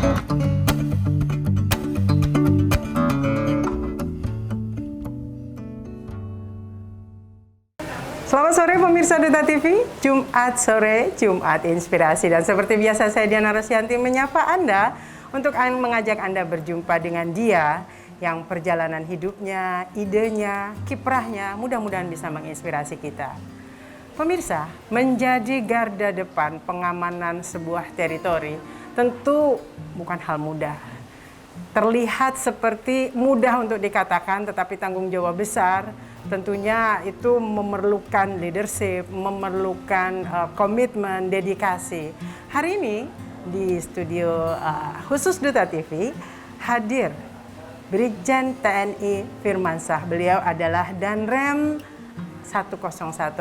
Selamat sore pemirsa Duta TV, Jumat sore, Jumat Inspirasi. Dan seperti biasa saya Diana Rosyanti menyapa Anda untuk mengajak Anda berjumpa dengan dia yang perjalanan hidupnya, idenya, kiprahnya mudah-mudahan bisa menginspirasi kita. Pemirsa, menjadi garda depan pengamanan sebuah teritori tentu bukan hal mudah. Terlihat seperti mudah untuk dikatakan, tetapi tanggung jawab besar. Tentunya itu memerlukan leadership, memerlukan komitmen, dedikasi. Hari ini di studio khusus Duta TV hadir Brigjen TNI Firmansyah. Beliau adalah Danrem 101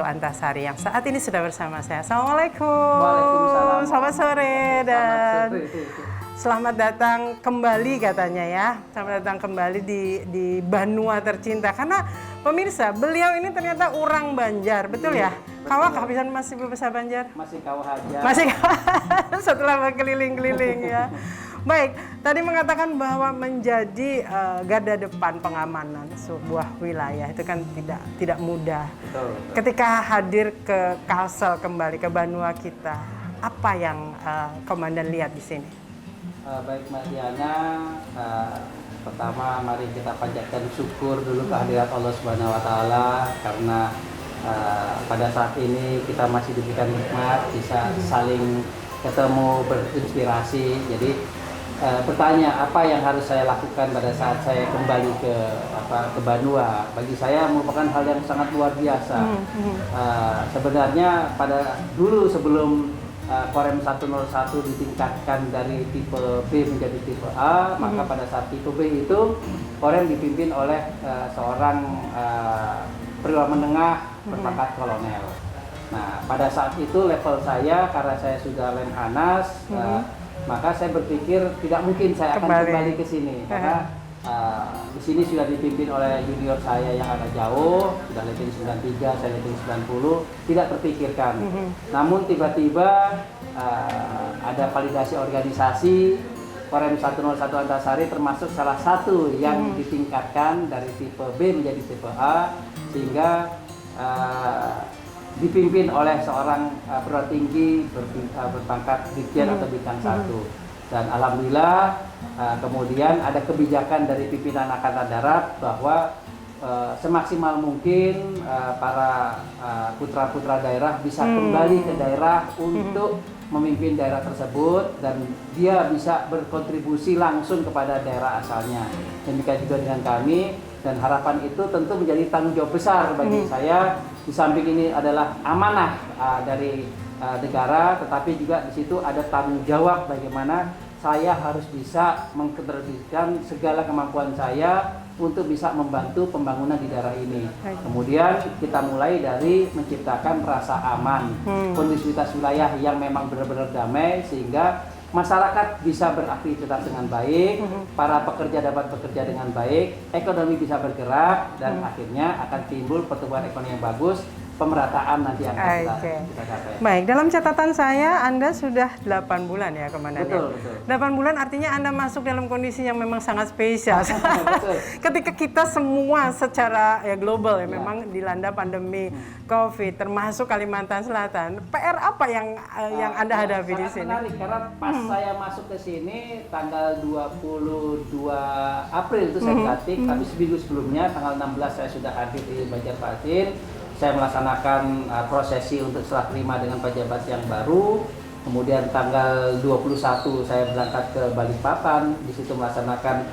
Antasari yang saat ini sudah bersama saya. Assalamualaikum. Waalaikumsalam. Selamat sore dan selamat datang kembali katanya ya. Selamat datang kembali di Banua tercinta. Karena pemirsa, beliau ini ternyata orang Banjar, betul ya? Kawah kehabisan masih bahasa Banjar? Masih kawah aja. Masih kawah, setelah berkeliling-keliling ya. Baik, tadi mengatakan bahwa menjadi garda depan pengamanan sebuah wilayah itu kan tidak mudah. Betul. Ketika hadir ke Kalsel kembali ke Banua kita, apa yang Komandan lihat di sini? Baik Mbak Diana, pertama mari kita panjatkan syukur dulu kehadirat Allah Subhanahu wa taala karena pada saat ini kita masih diberikan nikmat bisa saling ketemu, berinspirasi. Jadi bertanya apa yang harus saya lakukan pada saat saya kembali ke Banua, bagi saya merupakan hal yang sangat luar biasa. Sebenarnya pada dulu sebelum Korem 101 ditingkatkan dari tipe B menjadi tipe A, maka pada saat tipe B itu Korem dipimpin oleh seorang perwira menengah berpangkat kolonel. Nah, pada saat itu level saya karena saya sudah Lemhanas, maka saya berpikir tidak mungkin saya akan kembali ke sini karena di sini sudah dipimpin oleh junior saya yang agak jauh, sudah level 93, saya level 90, tidak terpikirkan. Namun tiba-tiba ada validasi organisasi, Korem 101 Antasari termasuk salah satu yang ditingkatkan dari tipe B menjadi tipe A, sehingga dipimpin oleh seorang perwira tinggi berpangkat Brigjen atau Bintang 1. Dan alhamdulillah kemudian ada kebijakan dari pimpinan Angkatan Darat bahwa semaksimal mungkin para putra-putra daerah bisa kembali ke daerah untuk memimpin daerah tersebut dan dia bisa berkontribusi langsung kepada daerah asalnya. Demikian juga dengan kami, dan harapan itu tentu menjadi tanggung jawab besar bagi saya. Di samping ini adalah amanah dari negara, tetapi juga di situ ada tanggung jawab bagaimana saya harus bisa mengkontribusikan segala kemampuan saya untuk bisa membantu pembangunan di daerah ini. Kemudian kita mulai dari menciptakan rasa aman, kondusivitas wilayah yang memang benar-benar damai sehingga masyarakat bisa beraktivitas dengan baik, para pekerja dapat bekerja dengan baik, ekonomi bisa bergerak, dan akhirnya akan timbul pertumbuhan ekonomi yang bagus, pemerataan nanti yang akan kita capai. Baik, dalam catatan saya Anda sudah 8 bulan ya Komandan. Betul. 8 bulan artinya Anda masuk dalam kondisi yang memang sangat spesial. Ketika kita semua secara global ya memang dilanda pandemi COVID, termasuk Kalimantan Selatan. PR apa yang Anda hadapi di sini? Menarik karena pas saya masuk ke sini tanggal 22 April itu saya dilantik, tapi seminggu sebelumnya tanggal 16 saya sudah hadir di Banjarmasin. Saya melaksanakan prosesi untuk serah terima dengan pejabat yang baru. Kemudian tanggal 21 saya berangkat ke Balikpapan, di situ melaksanakan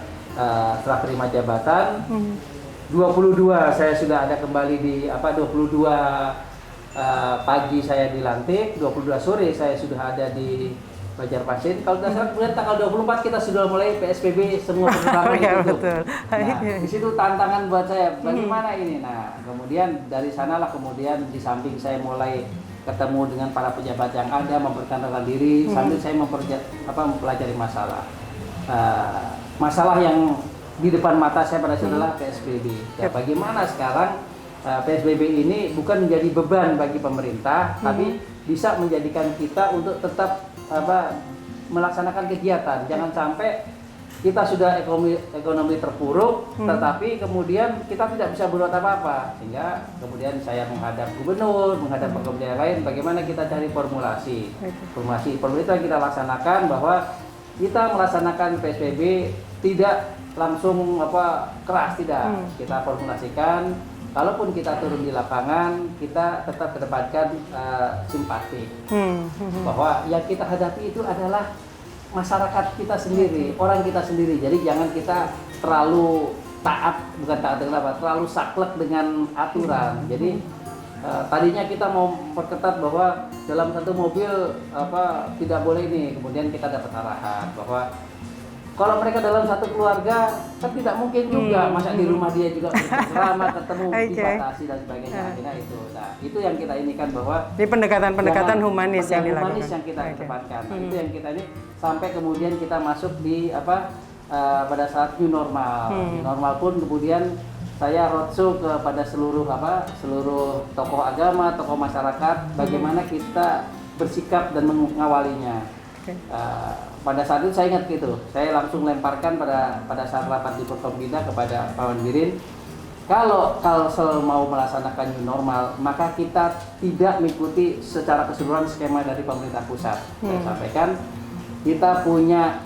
serah terima jabatan. 22 saya sudah ada kembali di 22 pagi saya dilantik, 22 sore saya sudah ada di Banjarmasin. Kalau tidak salah kemudian tanggal 24 kita sudah mulai PSBB, semua penerbangan ditutup. Nah, di situ tantangan buat saya, bagaimana ini? Nah, kemudian dari sanalah kemudian di samping saya mulai ketemu dengan para pejabat yang ada, memperkenalkan diri, sambil saya mempelajari masalah. Masalah yang di depan mata saya pada saat adalah PSBB. Ya, bagaimana sekarang PSBB ini bukan menjadi beban bagi pemerintah, tapi bisa menjadikan kita untuk tetap melaksanakan kegiatan. Jangan sampai kita sudah ekonomi terpuruk, tetapi kemudian kita tidak bisa berbuat apa-apa. Sehingga kemudian saya menghadap gubernur, menghadap pekerja lain, bagaimana kita cari formulasi. Formulasi itu yang kita laksanakan, bahwa kita melaksanakan PSBB tidak langsung keras, tidak. Kita formulasikan, kalaupun kita turun di lapangan, kita tetap kedepankan simpati. Bahwa yang kita hadapi itu adalah masyarakat kita sendiri, orang kita sendiri. Jadi jangan kita terlalu terlalu saklek dengan aturan. Jadi tadinya kita mau perketat bahwa dalam satu mobil tidak boleh ini, kemudian kita dapat arahan bahwa kalau mereka dalam satu keluarga kan tidak mungkin juga, masa di rumah dia juga bersama ketemu dibatasi dan sebagainya. Akhirnya itu. Nah, itu yang kita inikan, bahwa ini pendekatan humanis yang dilakukan. Humanis yang kita kedepankan. Itu yang kita ini sampai kemudian kita masuk di pada saat new normal. New normal pun kemudian saya roadshow kepada seluruh tokoh agama, tokoh masyarakat, bagaimana kita bersikap dan mengawalinya. Pada saat itu saya ingat gitu, saya langsung lemparkan pada saat rapat di Forkompinda kepada Pak Wandirin, kalau Kalsel mau melaksanakan new normal, maka kita tidak mengikuti secara keseluruhan skema dari pemerintah pusat. Saya sampaikan, kita punya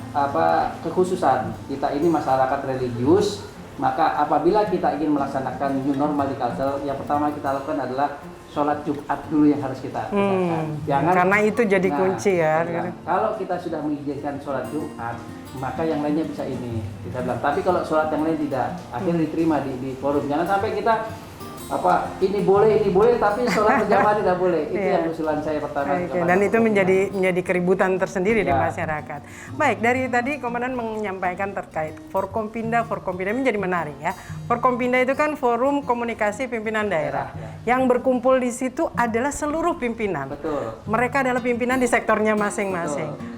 kekhususan, kita ini masyarakat religius, maka apabila kita ingin melaksanakan new normal di Kalsel, yang pertama kita lakukan adalah sholat Jumat dulu yang harus kita kerjakan. Karena itu jadi kunci ya. Kalau kita sudah mengizinkan sholat Jumat, maka yang lainnya bisa ini. Kita bilang, tapi kalau sholat yang lain tidak, akhirnya diterima di forum. Jangan sampai kita ini boleh, tapi sholat berjamaah tidak boleh. Itu yang usulan saya pertama. Dan itu menjadi keributan tersendiri di masyarakat. Baik, dari tadi Komandan menyampaikan terkait Forkompinda menjadi menarik ya. Forkompinda itu kan forum komunikasi pimpinan daerah. Yang berkumpul di situ adalah seluruh pimpinan. Betul. Mereka adalah pimpinan di sektornya masing-masing.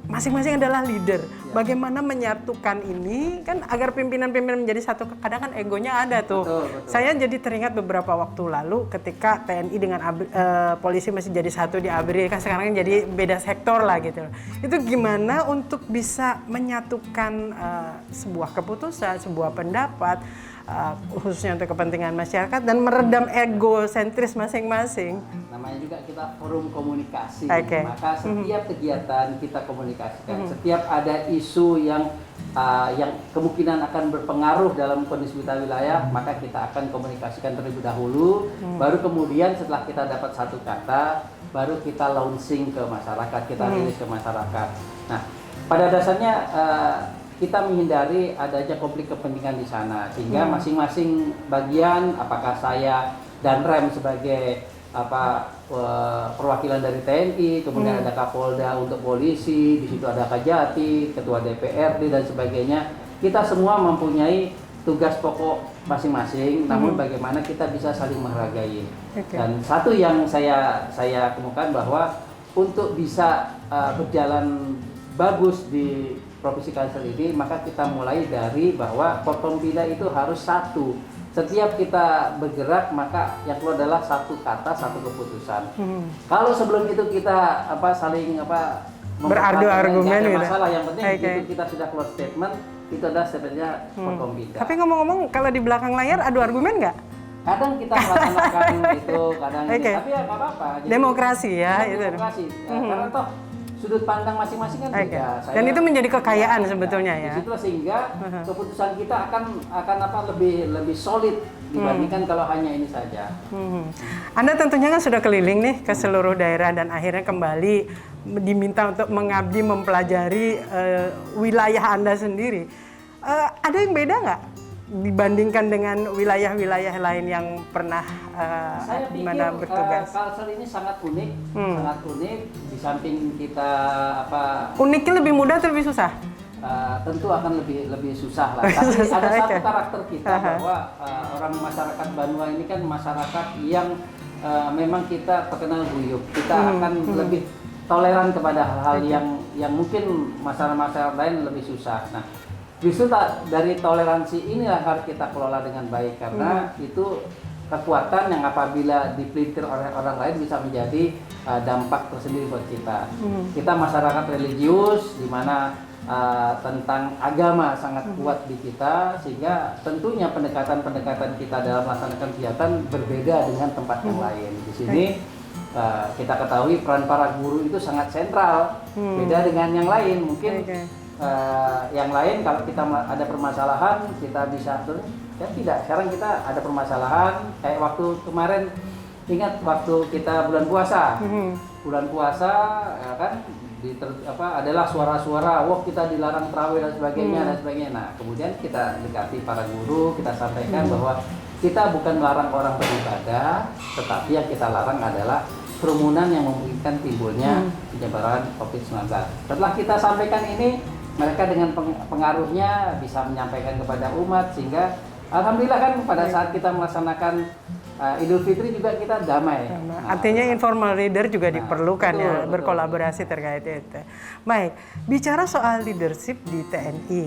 Masing-masing adalah leader. Bagaimana menyatukan ini kan agar pimpinan-pimpinan menjadi satu. Kadang kan egonya ada tuh. Betul. Saya jadi teringat beberapa waktu lalu ketika TNI dengan polisi masih jadi satu di ABRI, kan sekarang jadi beda sektor lah gitu. Itu gimana untuk bisa menyatukan sebuah keputusan, sebuah pendapat, khususnya untuk kepentingan masyarakat dan meredam egosentris masing-masing. Namanya juga kita forum komunikasi. Maka setiap kegiatan kita komunikasikan. Setiap ada isu yang kemungkinan akan berpengaruh dalam kondisi wilayah, maka kita akan komunikasikan terlebih dahulu. Baru kemudian setelah kita dapat satu kata, baru kita launching ke masyarakat, kita rilis ke masyarakat. Nah, pada dasarnya kita menghindari adanya konflik kepentingan di sana, sehingga masing-masing bagian, apakah saya dan Rem sebagai perwakilan dari TNI, kemudian ada Kapolda untuk polisi, di situ ada Kajati, Ketua DPRD dan sebagainya. Kita semua mempunyai tugas pokok masing-masing, namun bagaimana kita bisa saling menghargai. Dan satu yang saya kemukakan bahwa untuk bisa berjalan bagus di Provinsi Kalsel ini, maka kita mulai dari bahwa Forkompinda itu harus satu. Setiap kita bergerak, maka yang keluar adalah satu kata, satu keputusan. Kalau sebelum itu kita saling beradu argumen gitu. Masalah yang penting itu kita sudah keluar statement, itu adalah statementnya Forkompinda. Tapi ngomong-ngomong, kalau di belakang layar adu argumen nggak? Kadang kita melaksanakan itu, kadang ini, tapi ya nggak apa-apa. Demokrasi ya, itu. Demokrasi. Karena toh sudut pandang masing-masing kan beda. Dan itu menjadi kekayaan sebetulnya ya. Di situ sehingga keputusan kita akan lebih solid dibandingkan kalau hanya ini saja. Anda tentunya kan sudah keliling nih ke seluruh daerah dan akhirnya kembali diminta untuk mengabdi mempelajari wilayah Anda sendiri. Ada yang beda nggak dibandingkan dengan wilayah-wilayah lain yang pernah di mana bertugas? Kalsel ini sangat unik, sangat unik. Di samping kita uniknya lebih mudah atau lebih susah? Tentu akan lebih susah lah. Tapi ada satu karakter kita bahwa orang masyarakat Banua ini kan masyarakat yang memang kita terkenal guyup. Kita akan lebih toleran kepada hal-hal yang mungkin masyarakat lain lebih susah. Nah, justru dari toleransi inilah harus kita kelola dengan baik, karena itu kekuatan yang apabila dipelintir oleh orang lain bisa menjadi dampak tersendiri buat kita. Kita masyarakat religius di mana tentang agama sangat kuat di kita, sehingga tentunya pendekatan-pendekatan kita dalam melaksanakan kegiatan berbeda dengan tempat yang lain. Di sini kita ketahui peran para guru itu sangat sentral, beda dengan yang lain. Mungkin yang lain kalau kita ada permasalahan kita bisa ya tidak. Sekarang kita ada permasalahan kayak waktu kemarin, ingat waktu kita bulan puasa. Bulan puasa ya kan adalah suara-suara wah kita dilarang tarawih dan sebagainya dan sebagainya. Nah, kemudian kita dekati para guru, kita sampaikan bahwa kita bukan melarang orang beribadah, tetapi yang kita larang adalah kerumunan yang memungkinkan timbulnya penyebaran COVID-19. Setelah kita sampaikan ini, mereka dengan pengaruhnya bisa menyampaikan kepada umat, sehingga alhamdulillah kan pada saat kita melaksanakan Idul Fitri juga kita damai. Artinya informal leader juga diperlukan, betul, ya, berkolaborasi terkait itu. Baik, bicara soal leadership di TNI,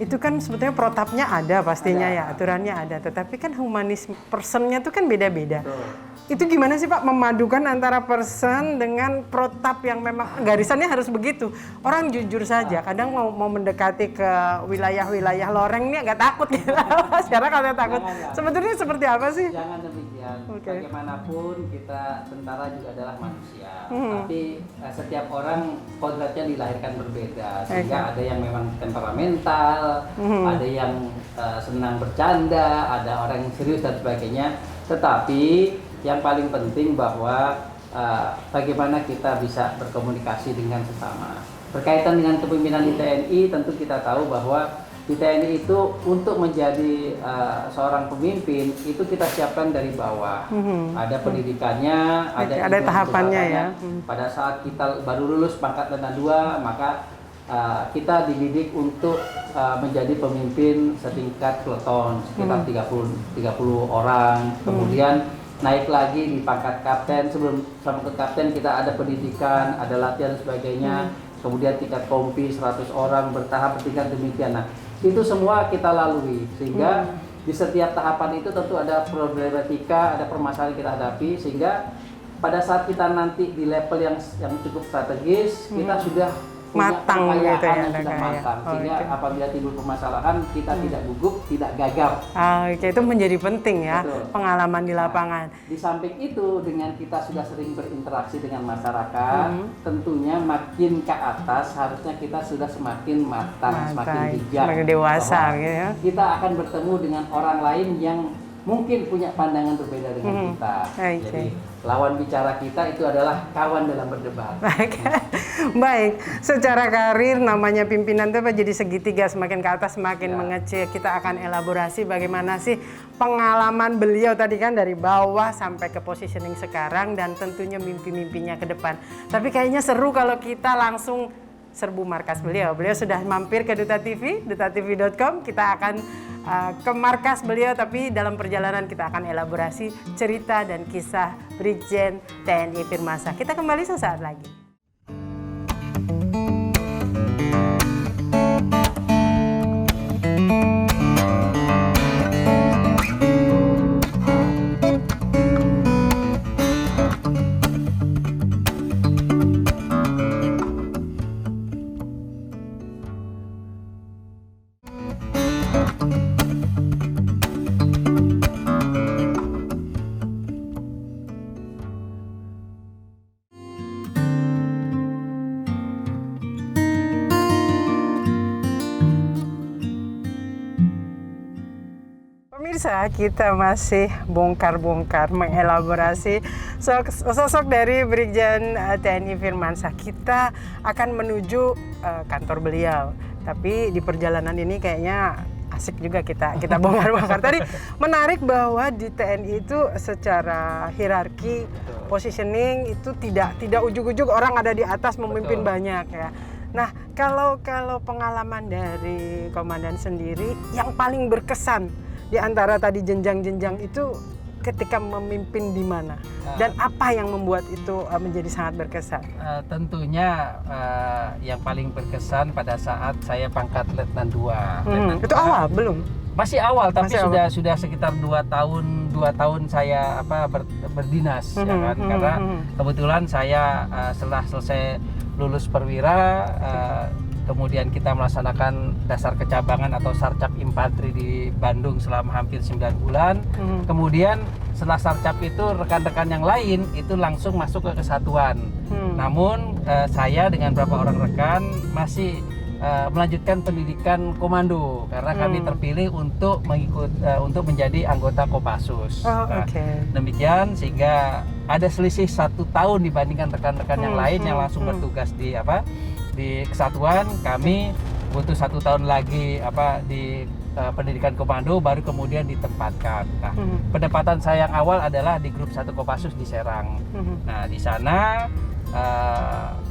itu kan sebetulnya protapnya ada pastinya ya, aturannya ada, tetapi kan humanisme personnya itu kan beda-beda. Itu gimana sih Pak memadukan antara person dengan protap yang memang garisannya harus begitu? Orang jujur saja, kadang mau mendekati ke wilayah-wilayah loreng ini agak takut gitu. Sekarang kalau takut, sebetulnya seperti apa sih? Jangan demikian. Bagaimanapun kita tentara juga adalah manusia. Tapi setiap orang kodratnya dilahirkan berbeda. Sehingga ada yang memang temperamental, ada yang senang bercanda, ada orang yang serius dan sebagainya. Tetapi yang paling penting bahwa bagaimana kita bisa berkomunikasi dengan sesama. Berkaitan dengan kepemimpinan di TNI, tentu kita tahu bahwa di TNI itu untuk menjadi seorang pemimpin itu kita siapkan dari bawah. Ada pendidikannya, ada tahapannya ya. Pada saat kita baru lulus pangkat Letnan 2, maka kita dididik untuk menjadi pemimpin setingkat peleton sekitar 30 orang. Kemudian naik lagi di pangkat kapten. Sebelum sampai ke kapten kita ada pendidikan, ada latihan dan sebagainya. Kemudian tingkat kompi 100 orang bertahap bertingkat demikian. Nah, itu semua kita lalui, sehingga di setiap tahapan itu tentu ada problematika, ada permasalahan yang kita hadapi, sehingga pada saat kita nanti di level yang cukup strategis, kita sudah matang gitu ya, yang sudah matang, sehingga apabila timbul permasalahan kita tidak gugup, tidak gagap. Oke, itu menjadi penting ya. Betul. Pengalaman di lapangan. Nah, di samping itu dengan kita sudah sering berinteraksi dengan masyarakat, tentunya makin ke atas harusnya kita sudah semakin matang, semakin bijak, semakin dewasa gitu ya. Kita akan bertemu dengan orang lain yang mungkin punya pandangan berbeda dengan kita. Jadi lawan bicara kita itu adalah kawan dalam berdebat. Baik, secara karir namanya pimpinan itu jadi segitiga, semakin ke atas semakin mengecil. Kita akan elaborasi bagaimana sih pengalaman beliau tadi kan dari bawah sampai ke positioning sekarang dan tentunya mimpi-mimpinya ke depan. Tapi kayaknya seru kalau kita langsung serbu markas beliau. Beliau sudah mampir ke Duta TV, dutatv.com. Kita akan ke markas beliau, tapi dalam perjalanan kita akan elaborasi cerita dan kisah Brigjen TNI Firmansyah. Kita kembali sesaat lagi. Pemirsa, kita masih bongkar-bongkar mengelaborasi sosok dari Brigjen TNI Firmansyah. Kita akan menuju kantor beliau, tapi di perjalanan ini kayaknya asik juga kita bongkar-bongkar. Tadi menarik bahwa di TNI itu secara hierarki, positioning itu tidak ujug-ujug orang ada di atas memimpin banyak ya. Nah, kalau pengalaman dari komandan sendiri yang paling berkesan di antara tadi jenjang-jenjang itu ketika memimpin di mana dan apa yang membuat itu menjadi sangat berkesan? Tentunya yang paling berkesan pada saat saya pangkat Letnan 2. Itu awal belum? Masih awal, tapi sudah sekitar 2 tahun 2 tahun saya berdinas ya kan, karena kebetulan saya setelah selesai lulus perwira, kemudian kita melaksanakan dasar kecabangan atau sarcap infanteri di Bandung selama hampir 9 bulan. Kemudian setelah sarcap itu rekan-rekan yang lain itu langsung masuk ke kesatuan. Namun saya dengan beberapa orang rekan masih melanjutkan pendidikan komando karena kami terpilih untuk untuk menjadi anggota Kopassus. Demikian sehingga ada selisih 1 tahun dibandingkan rekan-rekan yang lain yang langsung bertugas di kesatuan. Kami butuh 1 tahun lagi di pendidikan komando baru kemudian ditempatkan. Nah, penempatan saya yang awal adalah di grup 1 Kopassus di Serang. Nah, di sana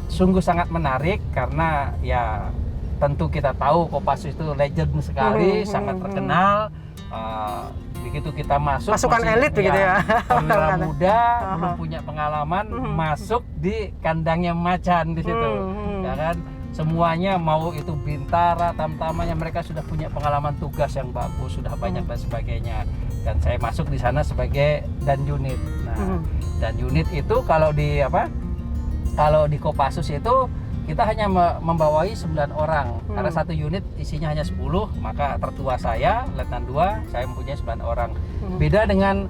sungguh sangat menarik karena ya tentu kita tahu Kopassus itu legend sekali, sangat terkenal. Begitu kita pasukan elit begitu ya. Perwira muda, belum punya pengalaman, masuk di kandangnya macan di situ. Ya kan? Semuanya mau itu bintara, tamtamanya mereka sudah punya pengalaman tugas yang bagus, sudah banyak dan sebagainya. Dan saya masuk di sana sebagai dan unit. Nah, dan unit itu kalau di Kopassus itu kita hanya membawahi 9 orang karena 1 unit isinya hanya 10, maka tertua saya, Letnan 2, saya mempunyai 9 orang. Beda dengan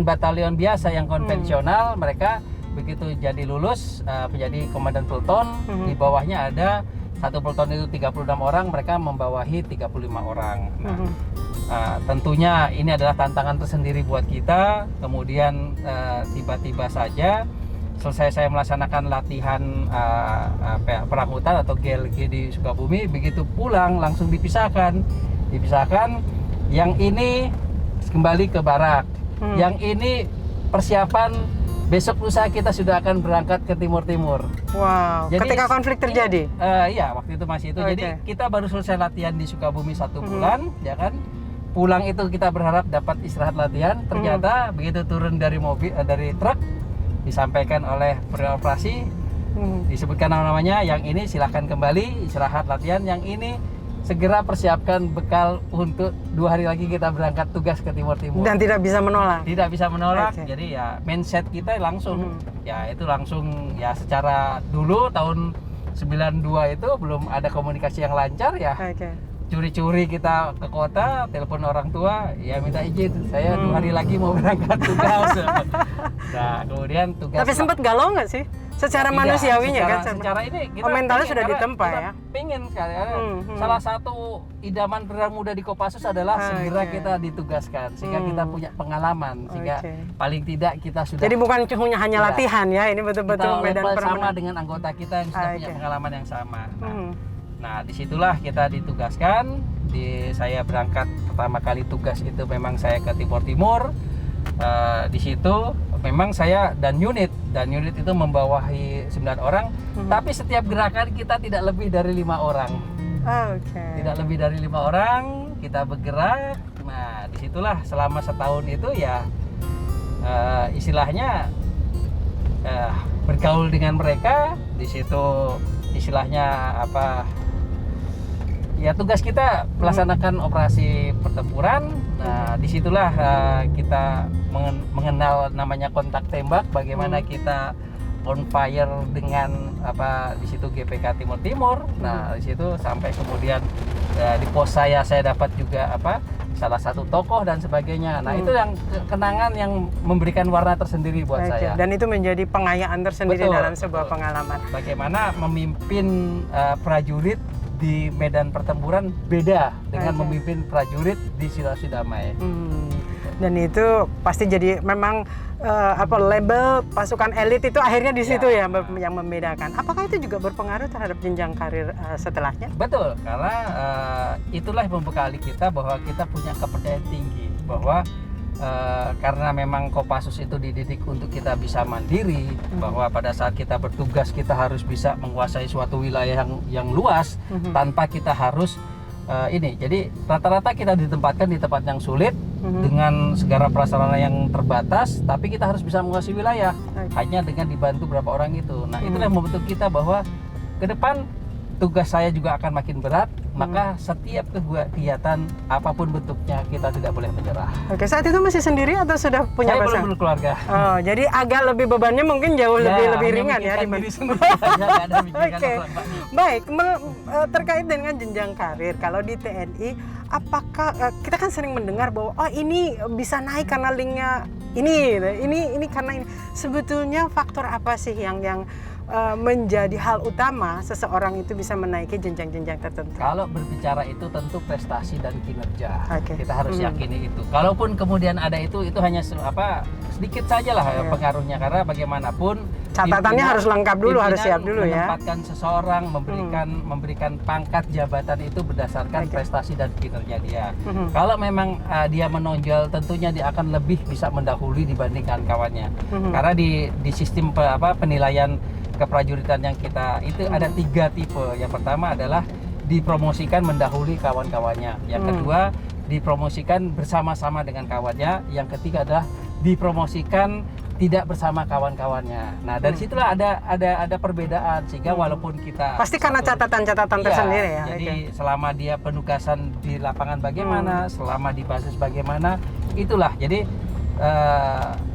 batalion biasa yang konvensional, mereka begitu jadi lulus menjadi komandan peleton, di bawahnya ada 1 peleton itu 36 orang, mereka membawahi 35 orang. Nah, tentunya ini adalah tantangan tersendiri buat kita. Kemudian tiba-tiba saja selesai saya melaksanakan latihan perang hutan atau GLG di Sukabumi, begitu pulang langsung dipisahkan. Yang ini kembali ke barak, yang ini persiapan besok lusa kita sudah akan berangkat ke timur. Wow. Jadi, ketika konflik terjadi? Iya, waktu itu masih itu. Jadi kita baru selesai latihan di Sukabumi 1 bulan, ya kan? Pulang itu kita berharap dapat istirahat latihan. Ternyata begitu turun dari mobil, dari truk, disampaikan oleh perwira operasi, disebutkan namanya, yang ini silahkan kembali istirahat latihan, yang ini segera persiapkan bekal untuk 2 hari lagi kita berangkat tugas ke Timur. Dan tidak bisa menolak? Tidak bisa menolak. Jadi ya mindset kita langsung ya itu langsung ya, secara dulu tahun 92 itu belum ada komunikasi yang lancar ya. Curi-curi kita ke kota, telepon orang tua, ya minta izin, saya 2 hari lagi mau berangkat tugas. Nah, kemudian tugas. Tapi sempat galau nggak sih? Secara manusiawinya kan? Secara ini kita mentalnya sudah ditempa ya? Pingin sekali. Salah satu idaman perwira muda di Kopassus adalah segera kita ditugaskan, sehingga kita punya pengalaman, sehingga paling tidak kita sudah. Jadi bukan hanya latihan ya, ini betul-betul medan perang. Sama dengan anggota kita yang sudah punya pengalaman yang sama. Nah, disitulah kita ditugaskan. Saya berangkat pertama kali tugas itu memang saya ke Timur. Di situ memang saya dan unit itu membawahi 9 orang, tapi setiap gerakan kita tidak lebih dari 5 orang. Tidak lebih dari 5 orang kita bergerak. Nah, disitulah selama setahun itu ya istilahnya bergaul dengan mereka. Di situ istilahnya ya tugas kita melaksanakan operasi pertempuran. Nah, disitulah kita mengenal namanya kontak tembak, bagaimana kita on fire dengan di situ GPK Timur. Nah, di situ sampai kemudian di pos saya dapat juga salah satu tokoh dan sebagainya. Nah, itu yang kenangan yang memberikan warna tersendiri buat saya. Dan itu menjadi pengayaan tersendiri dalam sebuah pengalaman. Bagaimana memimpin prajurit di medan pertempuran beda dengan memimpin prajurit di situasi damai. Dan itu pasti jadi memang label pasukan elit itu akhirnya di situ ya yang membedakan. Apakah itu juga berpengaruh terhadap jenjang karir setelahnya? Betul, karena itulah yang membekali kita bahwa kita punya kepercayaan tinggi bahwa karena memang Kopassus itu dididik untuk kita bisa mandiri, bahwa pada saat kita bertugas kita harus bisa menguasai suatu wilayah yang luas tanpa kita harus jadi rata-rata kita ditempatkan di tempat yang sulit dengan segala prasarana yang terbatas, tapi kita harus bisa menguasai wilayah hanya dengan dibantu berapa orang itu. Nah, itulah yang membentuk kita bahwa ke depan tugas saya juga akan makin berat, maka setiap kegiatan apapun bentuknya kita tidak boleh menyerah. Oke, saat itu masih sendiri atau sudah punya Saya pasangan? belum berkeluarga. Oh, jadi agak lebih bebannya mungkin jauh lebih ringan ya memikirkan diri sendiri saja, nggak ada memikirkan Oke. orang lain. Baik, terkait dengan jenjang karir, kalau di TNI, apakah kita kan sering mendengar bahwa oh ini bisa naik karena linknya ini karena ini. Sebetulnya faktor apa sih yang menjadi hal utama seseorang itu bisa menaiki jenjang-jenjang tertentu? Kalau berbicara itu tentu prestasi dan kinerja. Oke. Kita harus yakini itu. Kalaupun kemudian ada itu hanya sedikit saja lah pengaruhnya, karena bagaimanapun Catatannya harus lengkap dulu, harus siap dulu ya. Menempatkan seseorang, memberikan pangkat jabatan itu berdasarkan prestasi dan kinerja dia. Kalau memang dia menonjol, tentunya dia akan lebih bisa mendahului dibandingkan kawannya. Karena di sistem penilaian keprajuritan yang kita itu ada 3 tipe. Yang pertama adalah dipromosikan mendahului kawan-kawannya. Yang kedua, dipromosikan bersama-sama dengan kawannya. Yang ketiga adalah dipromosikan tidak bersama kawan-kawannya. Nah, dari situlah ada perbedaan, sehingga walaupun kita pasti karena catatan-catatan tersendiri ya. Jadi selama dia penugasan di lapangan bagaimana, selama di basis bagaimana, itulah. Jadi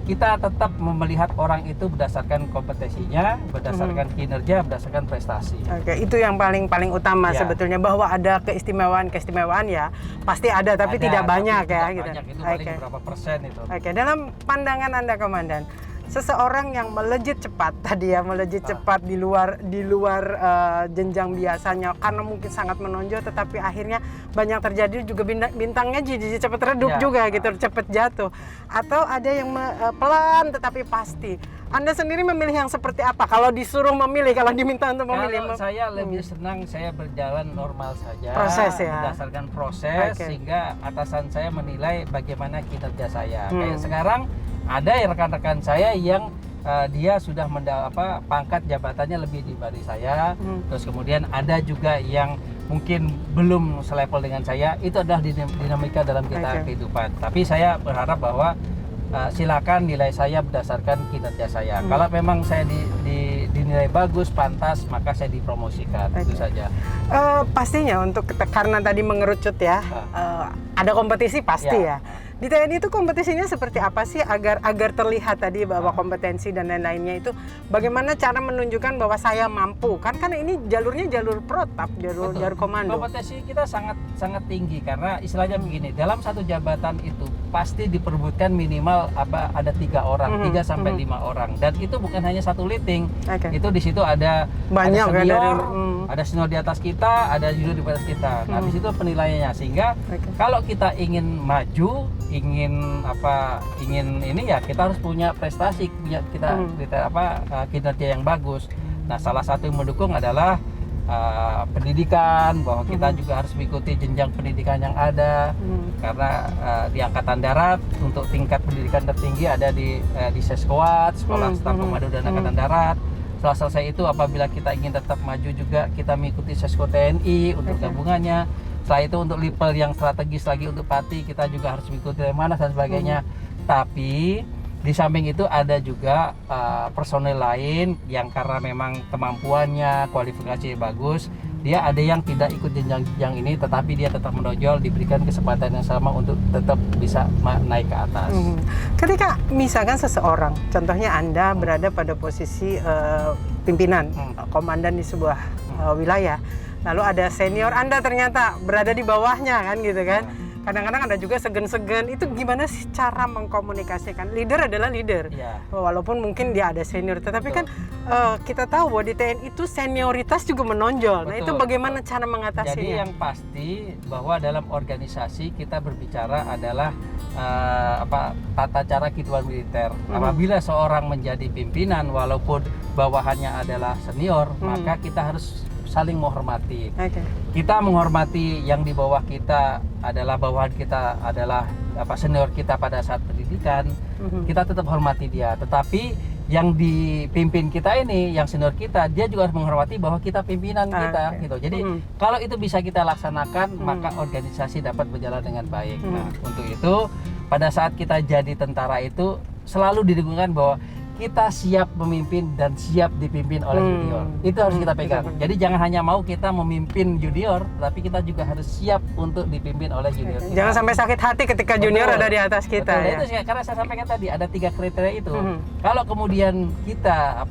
kita tetap melihat orang itu berdasarkan kompetensinya, berdasarkan kinerja, berdasarkan prestasi. Oke, itu yang paling utama sebetulnya, bahwa ada keistimewaan ya pasti ada, tapi tidak banyak ya gitu. Banyak, itu paling berapa persen itu. Oke, dalam pandangan Anda, Komandan, seseorang yang melejit cepat cepat di luar jenjang biasanya karena mungkin sangat menonjol, tetapi akhirnya banyak terjadi juga bintangnya jadi cepat redup juga gitu, cepat jatuh, atau ada yang pelan tetapi pasti. Anda sendiri memilih yang seperti apa kalau disuruh memilih, kalau diminta untuk memilih? Kalau saya lebih senang saya berjalan normal saja, proses ya, berdasarkan proses, sehingga atasan saya menilai bagaimana kinerja saya. Kayak sekarang ada rekan-rekan saya yang dia sudah pangkat jabatannya lebih dibanding saya. Terus kemudian ada juga yang mungkin belum selevel dengan saya. Itu adalah dinamika dalam kehidupan. Tapi saya berharap bahwa silakan nilai saya berdasarkan kinerja saya. Kalau memang saya dinilai bagus, pantas, maka saya dipromosikan. Itu saja. Pastinya karena tadi mengerucut ya, ada kompetisi pasti ya. Di TNI itu kompetisinya seperti apa sih agar terlihat tadi bahwa kompetensi dan lain-lainnya itu, bagaimana cara menunjukkan bahwa saya mampu, kan ini jalurnya jalur protap, jalur komando. Kompetensi kita sangat tinggi, karena istilahnya begini, dalam satu jabatan itu pasti diperbutkan minimal ada 3 orang, 3 sampai 5 orang, dan itu bukan hanya satu leading. Itu di situ ada senior, ada senior di atas kita, ada junior di atas kita. Nah, di situ penilaiannya, sehingga kalau kita ingin maju, ingin ini ya, kita harus punya prestasi, kinerja yang bagus. Nah, salah satu yang mendukung adalah pendidikan, bahwa kita juga harus mengikuti jenjang pendidikan yang ada. Karena di Angkatan Darat untuk tingkat pendidikan tertinggi ada di Seskoat, Sekolah Staf Komando dan Angkatan Darat. Setelah selesai itu, apabila kita ingin tetap maju juga, kita mengikuti Sesko TNI untuk gabungannya. Setelah itu untuk level yang strategis lagi untuk Pati, kita juga harus mengikuti dari mana dan sebagainya. Tapi di samping itu ada juga personel lain yang karena memang kemampuannya, kualifikasi bagus, dia ada yang tidak ikut jenjang ini, tetapi dia tetap menonjol, diberikan kesempatan yang sama untuk tetap bisa naik ke atas. Ketika misalkan seseorang, contohnya Anda berada pada posisi pimpinan, komandan di sebuah wilayah, lalu ada senior Anda ternyata berada di bawahnya kan gitu kan. Kadang-kadang ada juga segan-segan. Itu gimana sih cara mengkomunikasikan? Leader adalah leader. Walaupun mungkin dia ada senior, tetapi kan kita tahu bahwa di TNI itu senioritas juga menonjol. Nah, itu bagaimana cara mengatasinya? Jadi yang pasti bahwa dalam organisasi kita berbicara adalah tata cara kehidupan militer. Apabila seorang menjadi pimpinan walaupun bawahannya adalah senior, maka kita harus saling menghormati. Kita menghormati yang di bawah kita adalah bawahan kita, adalah senior kita pada saat pendidikan. Kita tetap hormati dia. Tetapi yang dipimpin kita ini, yang senior kita, dia juga harus menghormati bahwa kita pimpinan kita gitu. Jadi kalau itu bisa kita laksanakan, maka organisasi dapat berjalan dengan baik. Nah, untuk itu pada saat kita jadi tentara itu selalu didengungkan bahwa kita siap memimpin dan siap dipimpin oleh junior. Itu harus kita pegang. Jadi jangan hanya mau kita memimpin junior, tapi kita juga harus siap untuk dipimpin oleh junior. Jangan sampai sakit hati ketika junior ada di atas kita. Betul. Ya. Itu sih, karena saya sampaikan tadi ada 3 kriteria itu. Kalau kemudian kita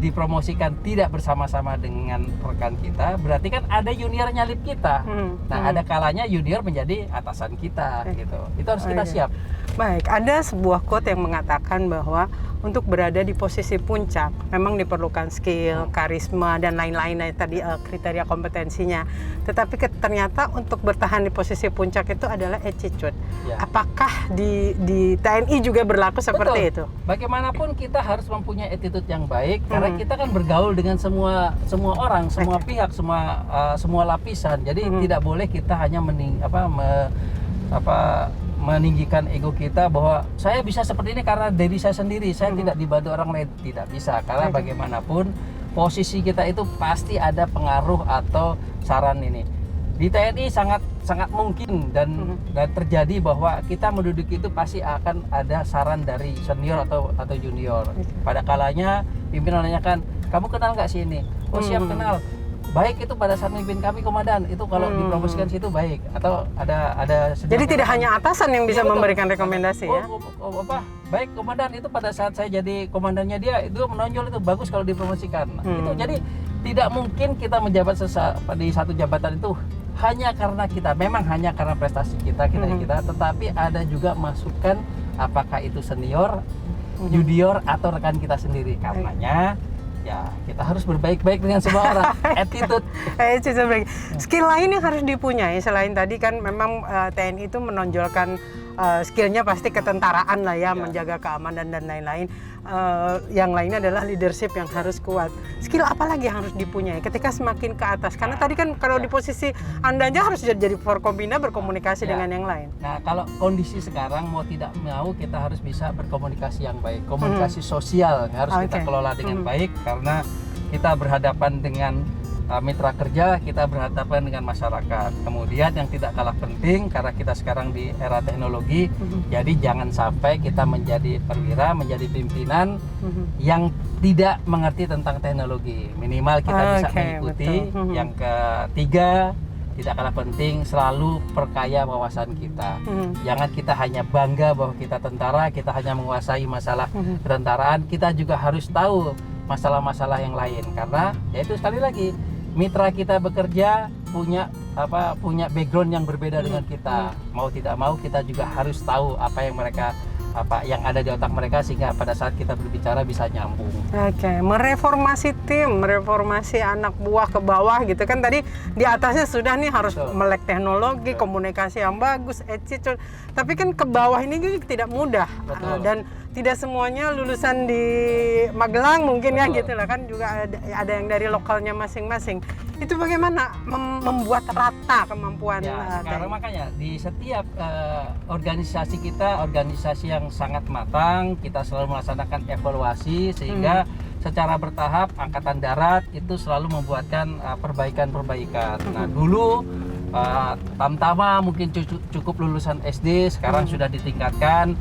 dipromosikan tidak bersama-sama dengan rekan kita, berarti kan ada junior nyalip kita. Nah, ada kalanya junior menjadi atasan kita gitu. Itu harus kita siap. Baik, ada sebuah quote yang mengatakan bahwa untuk berada di posisi puncak memang diperlukan skill, karisma dan lain-lain tadi kriteria kompetensinya. Tetapi ternyata untuk bertahan di posisi puncak itu adalah attitude. Ya. Apakah di TNI juga berlaku seperti itu? Bagaimanapun kita harus mempunyai attitude yang baik karena kita kan bergaul dengan semua orang, semua pihak, semua lapisan. Jadi tidak boleh kita hanya meninggikan ego kita bahwa saya bisa seperti ini karena diri saya sendiri, saya tidak dibantu orang lain. Tidak bisa, karena bagaimanapun posisi kita itu pasti ada pengaruh atau saran ini. Di TNI sangat mungkin dan terjadi bahwa kita menduduki itu pasti akan ada saran dari senior atau junior. Pada kalanya pimpinan menanyakan, kamu kenal nggak sih ini? Oh siap, kenal. Baik, itu pada saat memimpin kami komandan itu kalau dipromosikan situ baik, atau ada jadi tidak hanya atasan yang bisa memberikan rekomendasi ya. Baik komandan, itu pada saat saya jadi komandannya dia itu menonjol, itu bagus kalau dipromosikan. Itu jadi tidak mungkin kita menjabat di satu jabatan itu hanya karena prestasi kita, tetapi ada juga masukan apakah itu senior, junior atau rekan kita sendiri. Karenanya ya kita harus berbaik-baik dengan semua orang. Attitude. Skill lain yang harus dipunyai selain tadi kan memang TNI itu menonjolkan skillnya pasti ketentaraan lah ya, menjaga keamanan dan lain-lain. Yang lainnya adalah leadership yang harus kuat. Skill apa lagi yang harus dipunyai ketika semakin ke atas? Karena tadi kan kalau di posisi Anda aja harus jadi Forkombina berkomunikasi dengan yang lain. Nah, kalau kondisi sekarang mau tidak mau kita harus bisa berkomunikasi yang baik. Komunikasi sosial harus kita kelola dengan baik karena kita berhadapan dengan mitra kerja, kita berhadapan dengan masyarakat. Kemudian yang tidak kalah penting karena kita sekarang di era teknologi, jadi jangan sampai kita menjadi perwira, menjadi pimpinan yang tidak mengerti tentang teknologi. Minimal kita bisa mengikuti. Yang ketiga, tidak kalah penting, selalu perkaya wawasan kita. Jangan kita hanya bangga bahwa kita tentara, kita hanya menguasai masalah ketentaraan, kita juga harus tahu masalah-masalah yang lain. Karena yaitu sekali lagi, mitra kita bekerja punya background yang berbeda dengan kita. Mau tidak mau kita juga harus tahu apa yang ada di otak mereka sehingga pada saat kita berbicara bisa nyambung. Mereformasi tim, mereformasi anak buah ke bawah gitu kan, tadi di atasnya sudah nih harus melek teknologi, komunikasi yang bagus, attitude. Tapi kan ke bawah ini juga tidak mudah. Dan tidak semuanya lulusan di Magelang mungkin ya gitu lah kan, juga ada yang dari lokalnya masing-masing. Itu bagaimana membuat rata kemampuan sekarang makanya di setiap organisasi kita, organisasi yang sangat matang, kita selalu melaksanakan evaluasi sehingga secara bertahap Angkatan Darat itu selalu membuatkan perbaikan-perbaikan. Nah, dulu Tamtama mungkin cukup lulusan SD, sekarang sudah ditingkatkan.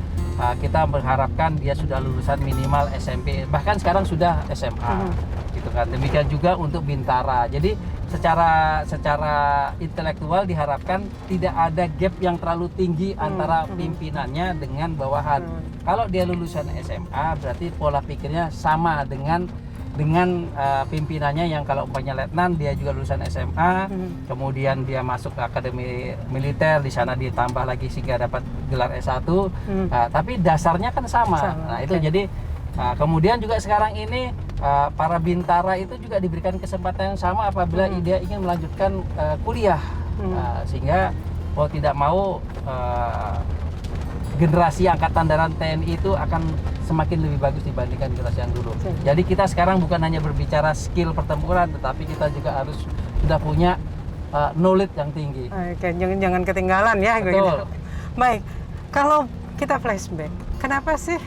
Kita berharapkan dia sudah lulusan minimal SMP, bahkan sekarang sudah SMA. Gitu kan. Demikian juga untuk Bintara. Jadi secara intelektual diharapkan tidak ada gap yang terlalu tinggi antara pimpinannya dengan bawahan. Kalau dia lulusan SMA berarti pola pikirnya sama dengan pimpinannya yang kalau umpamanya letnan dia juga lulusan SMA, kemudian dia masuk ke akademi militer, di sana ditambah lagi sehingga dapat gelar S1. Tapi dasarnya kan sama. Nah, itu jadi kemudian juga sekarang ini para Bintara itu juga diberikan kesempatan yang sama apabila dia ingin melanjutkan kuliah. Sehingga mau tidak mau generasi Angkatan Darat TNI itu akan semakin lebih bagus dibandingkan generasi yang dulu. Jadi kita sekarang bukan hanya berbicara skill pertempuran, tetapi kita juga harus sudah punya knowledge yang tinggi. Jangan ketinggalan ya. Betul. Gitu. Baik, kalau kita flashback, kenapa sih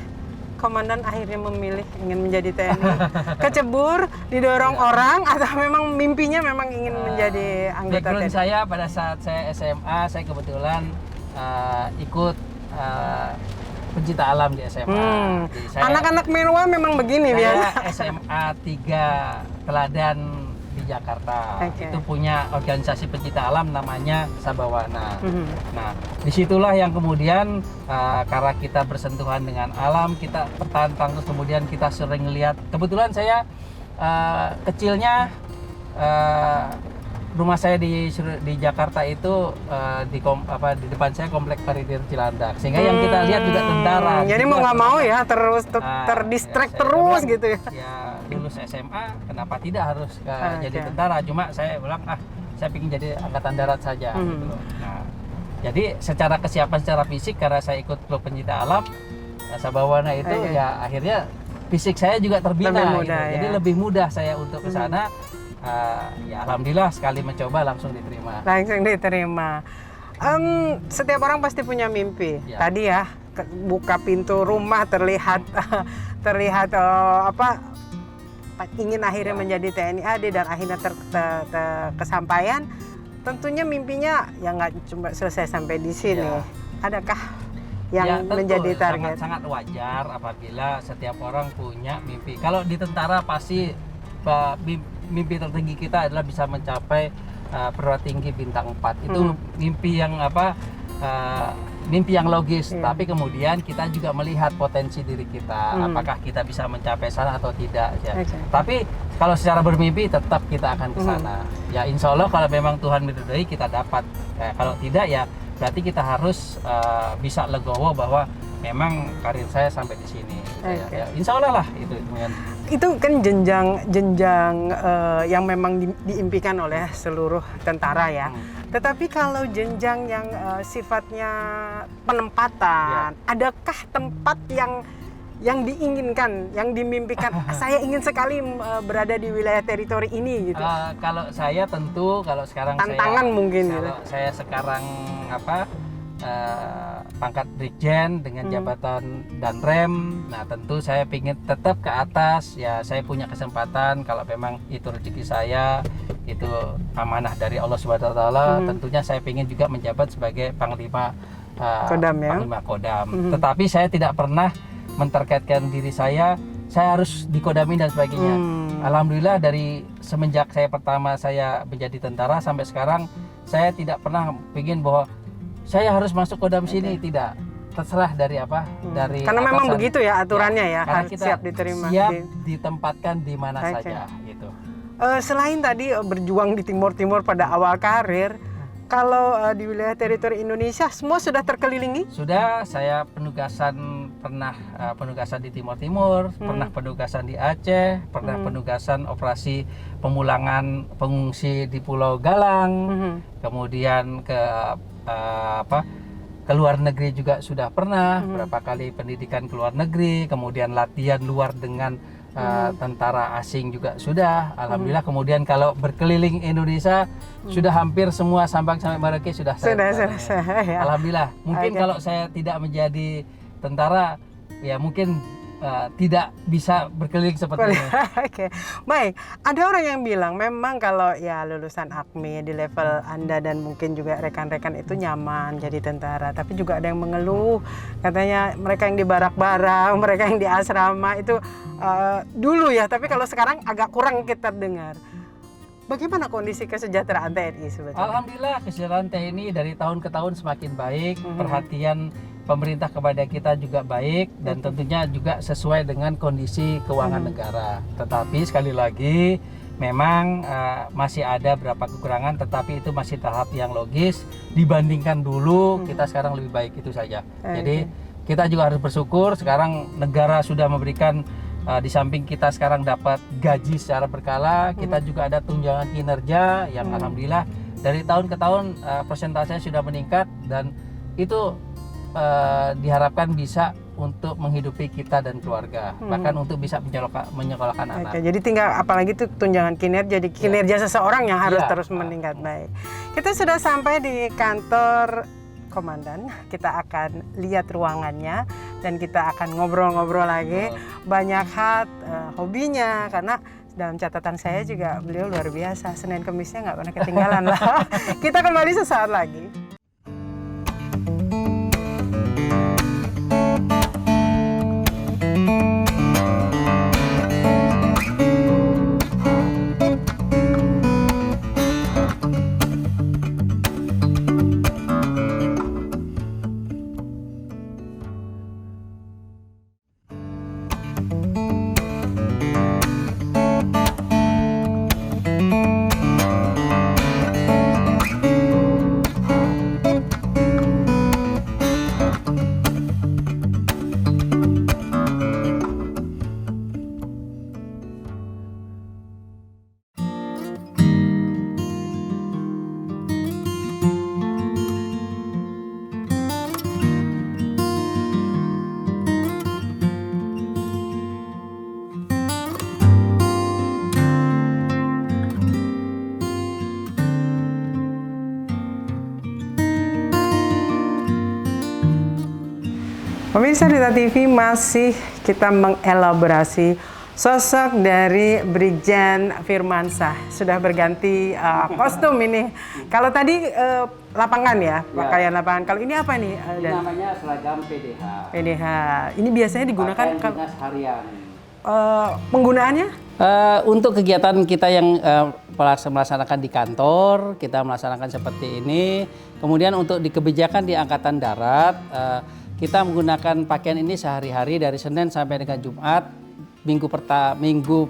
komandan akhirnya memilih ingin menjadi TNI? Kecebur, didorong orang, atau memang mimpinya memang ingin menjadi anggota TNI? Saya pada saat saya SMA, saya kebetulan ikut pencinta alam di SMA. Jadi Anak-anak Menwa memang begini saya ya. SMA 3 Teladan di Jakarta. Oke. Itu punya organisasi pencinta alam namanya Sabawana. Nah, disitulah yang kemudian karena kita bersentuhan dengan alam, kita tertantang, terus kemudian kita sering lihat. Kebetulan saya kecilnya rumah saya di Jakarta itu di depan saya komplek Parigir Cilandak, sehingga yang kita lihat juga tentara. Jadi mau nggak mau ya terus terdistract saya terus bilang, gitu ya. Ya lulus SMA kenapa tidak harus jadi Oke. tentara? Cuma saya bilang saya ingin jadi angkatan darat saja. Gitu loh. Nah, jadi secara kesiapan secara fisik karena saya ikut klub pencinta alam Sabawana itu ya akhirnya fisik saya juga terbina. Lebih gitu. mudah, ya. Jadi lebih mudah saya untuk ke sana. Ya alhamdulillah sekali mencoba langsung diterima. Langsung diterima. Setiap orang pasti punya mimpi. Ya. Tadi ya buka pintu rumah terlihat ingin akhirnya menjadi TNI AD dan akhirnya kesampaian. Tentunya mimpinya ya nggak cuma selesai sampai di sini. Ya. Adakah yang Ya, tentu, menjadi target? sangat wajar apabila setiap orang punya mimpi. Kalau di tentara pasti mimpi tertinggi kita adalah bisa mencapai perwira tinggi bintang 4. Itu mimpi yang mimpi yang logis. Tapi kemudian kita juga melihat potensi diri kita, apakah kita bisa mencapai sana atau tidak ya. Tapi kalau secara bermimpi tetap kita akan ke sana. Ya insya Allah kalau memang Tuhan meridai kita dapat. Kalau tidak ya berarti kita harus bisa legowo bahwa memang karir saya sampai di sini. Ya, insya Allah lah itu. Itu kan jenjang yang memang diimpikan oleh seluruh tentara ya. Tetapi kalau jenjang yang sifatnya penempatan, adakah tempat yang diinginkan, yang dimimpikan? Saya ingin sekali berada di wilayah teritori ini gitu. Kalau saya tentu kalau sekarang tantangan mungkin kalau gitu. saya sekarang pangkat Brigjen dengan jabatan Danrem, nah tentu saya ingin tetap ke atas. Ya saya punya kesempatan kalau memang itu rezeki saya, itu amanah dari Allah Subhanahu Wa Taala. Tentunya saya ingin juga menjabat sebagai Panglima Kodam ya. Panglima Kodam. Tetapi saya tidak pernah mentargetkan diri saya harus dikodamin dan sebagainya. Alhamdulillah dari semenjak saya pertama saya menjadi tentara sampai sekarang saya tidak pernah ingin bahwa saya harus masuk kodam sini, tidak. Terserah dari dari karena memang atasan. begitu ya aturannya ya, karena harus kita siap diterima. siap ditempatkan di mana saja gitu. Selain tadi berjuang di Timur pada awal karir, kalau di wilayah teritori Indonesia semua sudah terkelilingi? Sudah, saya pernah penugasan di Timur Timur, pernah penugasan di Aceh, pernah penugasan operasi pemulangan pengungsi di Pulau Galang, kemudian ke luar negeri juga sudah pernah, berapa kali pendidikan ke luar negeri, kemudian latihan luar dengan tentara asing juga sudah. Alhamdulillah. Kemudian kalau berkeliling Indonesia sudah hampir semua Sabang sampai Merauke sudah selesai ya. Alhamdulillah. Mungkin kalau saya tidak menjadi tentara ya mungkin tidak bisa berkeliling seperti ini. Oke, baik. Ada orang yang bilang memang kalau ya lulusan AKMI di level Anda dan mungkin juga rekan-rekan itu nyaman jadi tentara. Tapi juga ada yang mengeluh, katanya mereka yang di barak-barak, mereka yang di asrama itu dulu ya. Tapi kalau sekarang agak kurang kita dengar. Bagaimana kondisi kesejahteraan TNI sebetulnya? Alhamdulillah kesejahteraan TNI dari tahun ke tahun semakin baik. Perhatian pemerintah kepada kita juga baik dan tentunya juga sesuai dengan kondisi keuangan negara. Tetapi sekali lagi memang masih ada beberapa kekurangan, tetapi itu masih tahap yang logis dibandingkan dulu. Kita sekarang lebih baik, itu saja. Jadi kita juga harus bersyukur sekarang negara sudah memberikan di samping kita sekarang dapat gaji secara berkala, kita juga ada tunjangan kinerja yang alhamdulillah dari tahun ke tahun persentasenya sudah meningkat dan itu diharapkan bisa untuk menghidupi kita dan keluarga, bahkan untuk bisa menyekolahkan anak. Oke, jadi tinggal apalagi itu tunjangan kinerja, jadi kinerja seseorang yang harus terus meningkat. Baik, kita sudah sampai di kantor Komandan, kita akan lihat ruangannya dan kita akan ngobrol-ngobrol lagi banyak hal hobinya, karena dalam catatan saya juga beliau luar biasa, Senin Kemisnya nggak pernah ketinggalan lah. Kita kembali sesaat lagi. Pemirsa Duta TV, masih kita mengelaborasi sosok dari Brigjen Firmansyah. Sudah berganti kostum ini. Kalau tadi lapangan ya, pakaian lapangan. Kalau ini apa nih? Ini namanya seragam PDH. PDH. Ini biasanya digunakan pakaian dinas harian. Penggunaannya? Untuk kegiatan kita yang melaksanakan di kantor, kita melaksanakan seperti ini. Kemudian untuk di kebijakan di Angkatan Darat, kita menggunakan pakaian ini sehari-hari dari Senin sampai dengan Jumat, minggu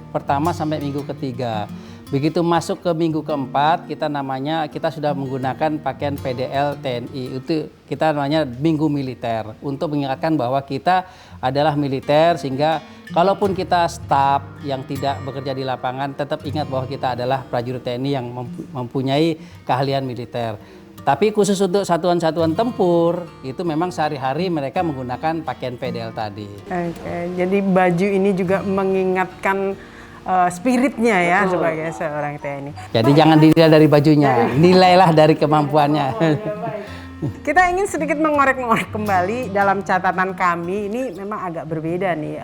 pertama sampai minggu ketiga. Begitu masuk ke minggu keempat, kita sudah menggunakan pakaian PDL TNI. Itu kita namanya minggu militer untuk mengingatkan bahwa kita adalah militer, sehingga kalaupun kita staf yang tidak bekerja di lapangan tetap ingat bahwa kita adalah prajurit TNI yang mempunyai keahlian militer. Tapi khusus untuk satuan-satuan tempur, itu memang sehari-hari mereka menggunakan pakaian PDL tadi. Oke, jadi baju ini juga mengingatkan spiritnya ya. Betul. Sebagai seorang TNI. Jadi jangan dinilai dari bajunya, nilailah dari kemampuannya. Kita ingin sedikit mengorek-ngorek kembali dalam catatan kami. Ini memang agak berbeda nih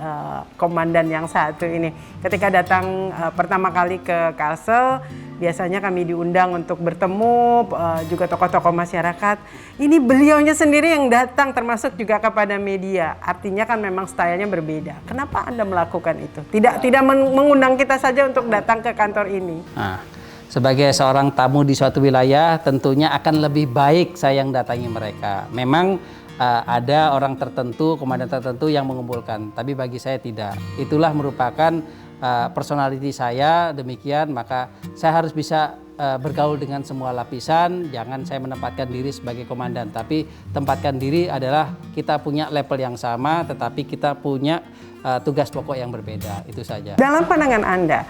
komandan yang satu ini. Ketika datang pertama kali ke Kalsel, biasanya kami diundang untuk bertemu juga tokoh-tokoh masyarakat. Ini beliaunya sendiri yang datang, termasuk juga kepada media. Artinya kan memang stylenya berbeda. Kenapa Anda melakukan itu? Tidak mengundang kita saja untuk datang ke kantor ini. Sebagai seorang tamu di suatu wilayah, tentunya akan lebih baik saya yang datangi mereka. Memang ada orang tertentu, komandan tertentu yang mengumpulkan, tapi bagi saya tidak. Itulah merupakan personality saya, demikian maka saya harus bisa bergaul dengan semua lapisan. Jangan saya menempatkan diri sebagai komandan, tapi tempatkan diri adalah kita punya level yang sama, tetapi kita punya tugas pokok yang berbeda. Itu saja. Dalam pandangan Anda,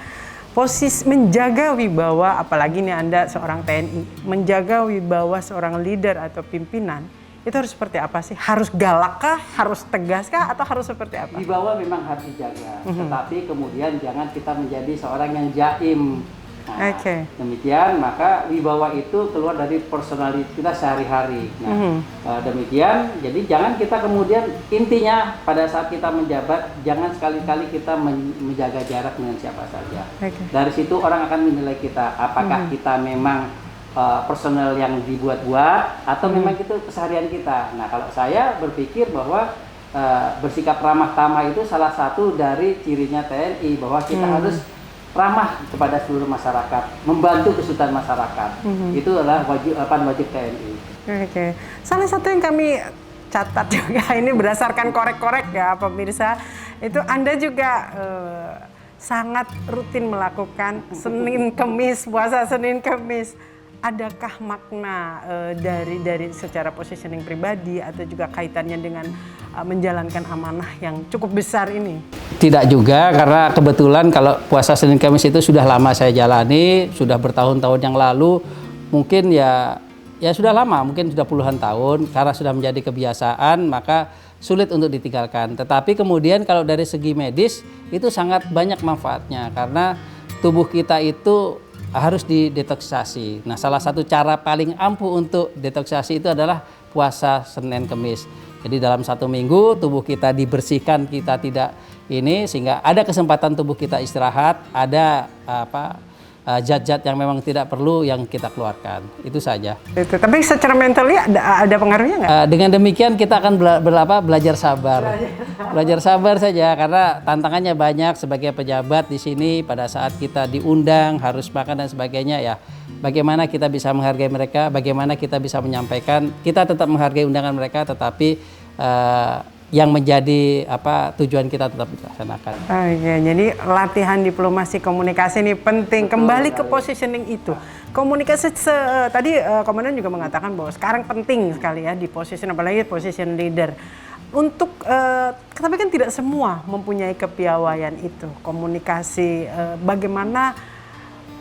posisi menjaga wibawa, apalagi nih Anda seorang TNI, menjaga wibawa seorang leader atau pimpinan, itu harus seperti apa sih? Harus galakkah? Harus tegaskah? Atau harus seperti apa? Wibawa memang harus dijaga, tetapi kemudian jangan kita menjadi seorang yang jaim. Nah, demikian maka wibawa itu keluar dari personality kita sehari-hari. Nah, demikian, jadi jangan kita kemudian, intinya pada saat kita menjabat, jangan sekali-kali kita menjaga jarak dengan siapa saja. Dari situ orang akan menilai kita, apakah kita memang personel yang dibuat-buat atau memang itu keseharian kita. Nah, kalau saya berpikir bahwa bersikap ramah tamah itu salah satu dari cirinya TNI, bahwa kita harus ramah kepada seluruh masyarakat, membantu kesulitan masyarakat. Itu adalah wajib TNI. Oke. Salah satu yang kami catat juga, ini berdasarkan korek-korek ya pemirsa, itu Anda juga sangat rutin melakukan Senin Kemis, puasa Senin Kemis. Adakah makna dari secara positioning pribadi atau juga kaitannya dengan menjalankan amanah yang cukup besar ini? Tidak juga, karena kebetulan kalau puasa Senin Kamis itu sudah lama saya jalani, sudah bertahun-tahun yang lalu, mungkin ya sudah lama, mungkin sudah puluhan tahun, karena sudah menjadi kebiasaan maka sulit untuk ditinggalkan. Tetapi kemudian kalau dari segi medis itu sangat banyak manfaatnya, karena tubuh kita itu harus didetoksisasi. Nah, salah satu cara paling ampuh untuk detoksisasi itu adalah puasa Senin Kemis. Jadi dalam satu minggu tubuh kita dibersihkan, kita tidak ini, sehingga ada kesempatan tubuh kita istirahat, ada zat-zat yang memang tidak perlu yang kita keluarkan. Itu saja. Tapi secara mentally ada pengaruhnya nggak? Dengan demikian kita akan belajar sabar. Belajar sabar saja, karena tantangannya banyak sebagai pejabat di sini. Pada saat kita diundang harus makan dan sebagainya ya. Bagaimana kita bisa menghargai mereka, bagaimana kita bisa menyampaikan, kita tetap menghargai undangan mereka, tetapi yang menjadi tujuan kita tetap dilaksanakan. Oke, jadi latihan diplomasi komunikasi ini penting. Kembali ke positioning itu. Komunikasi tadi komandan juga mengatakan bahwa sekarang penting sekali ya di position, apalagi position leader. Untuk tapi kan tidak semua mempunyai kepiawaian itu. Komunikasi bagaimana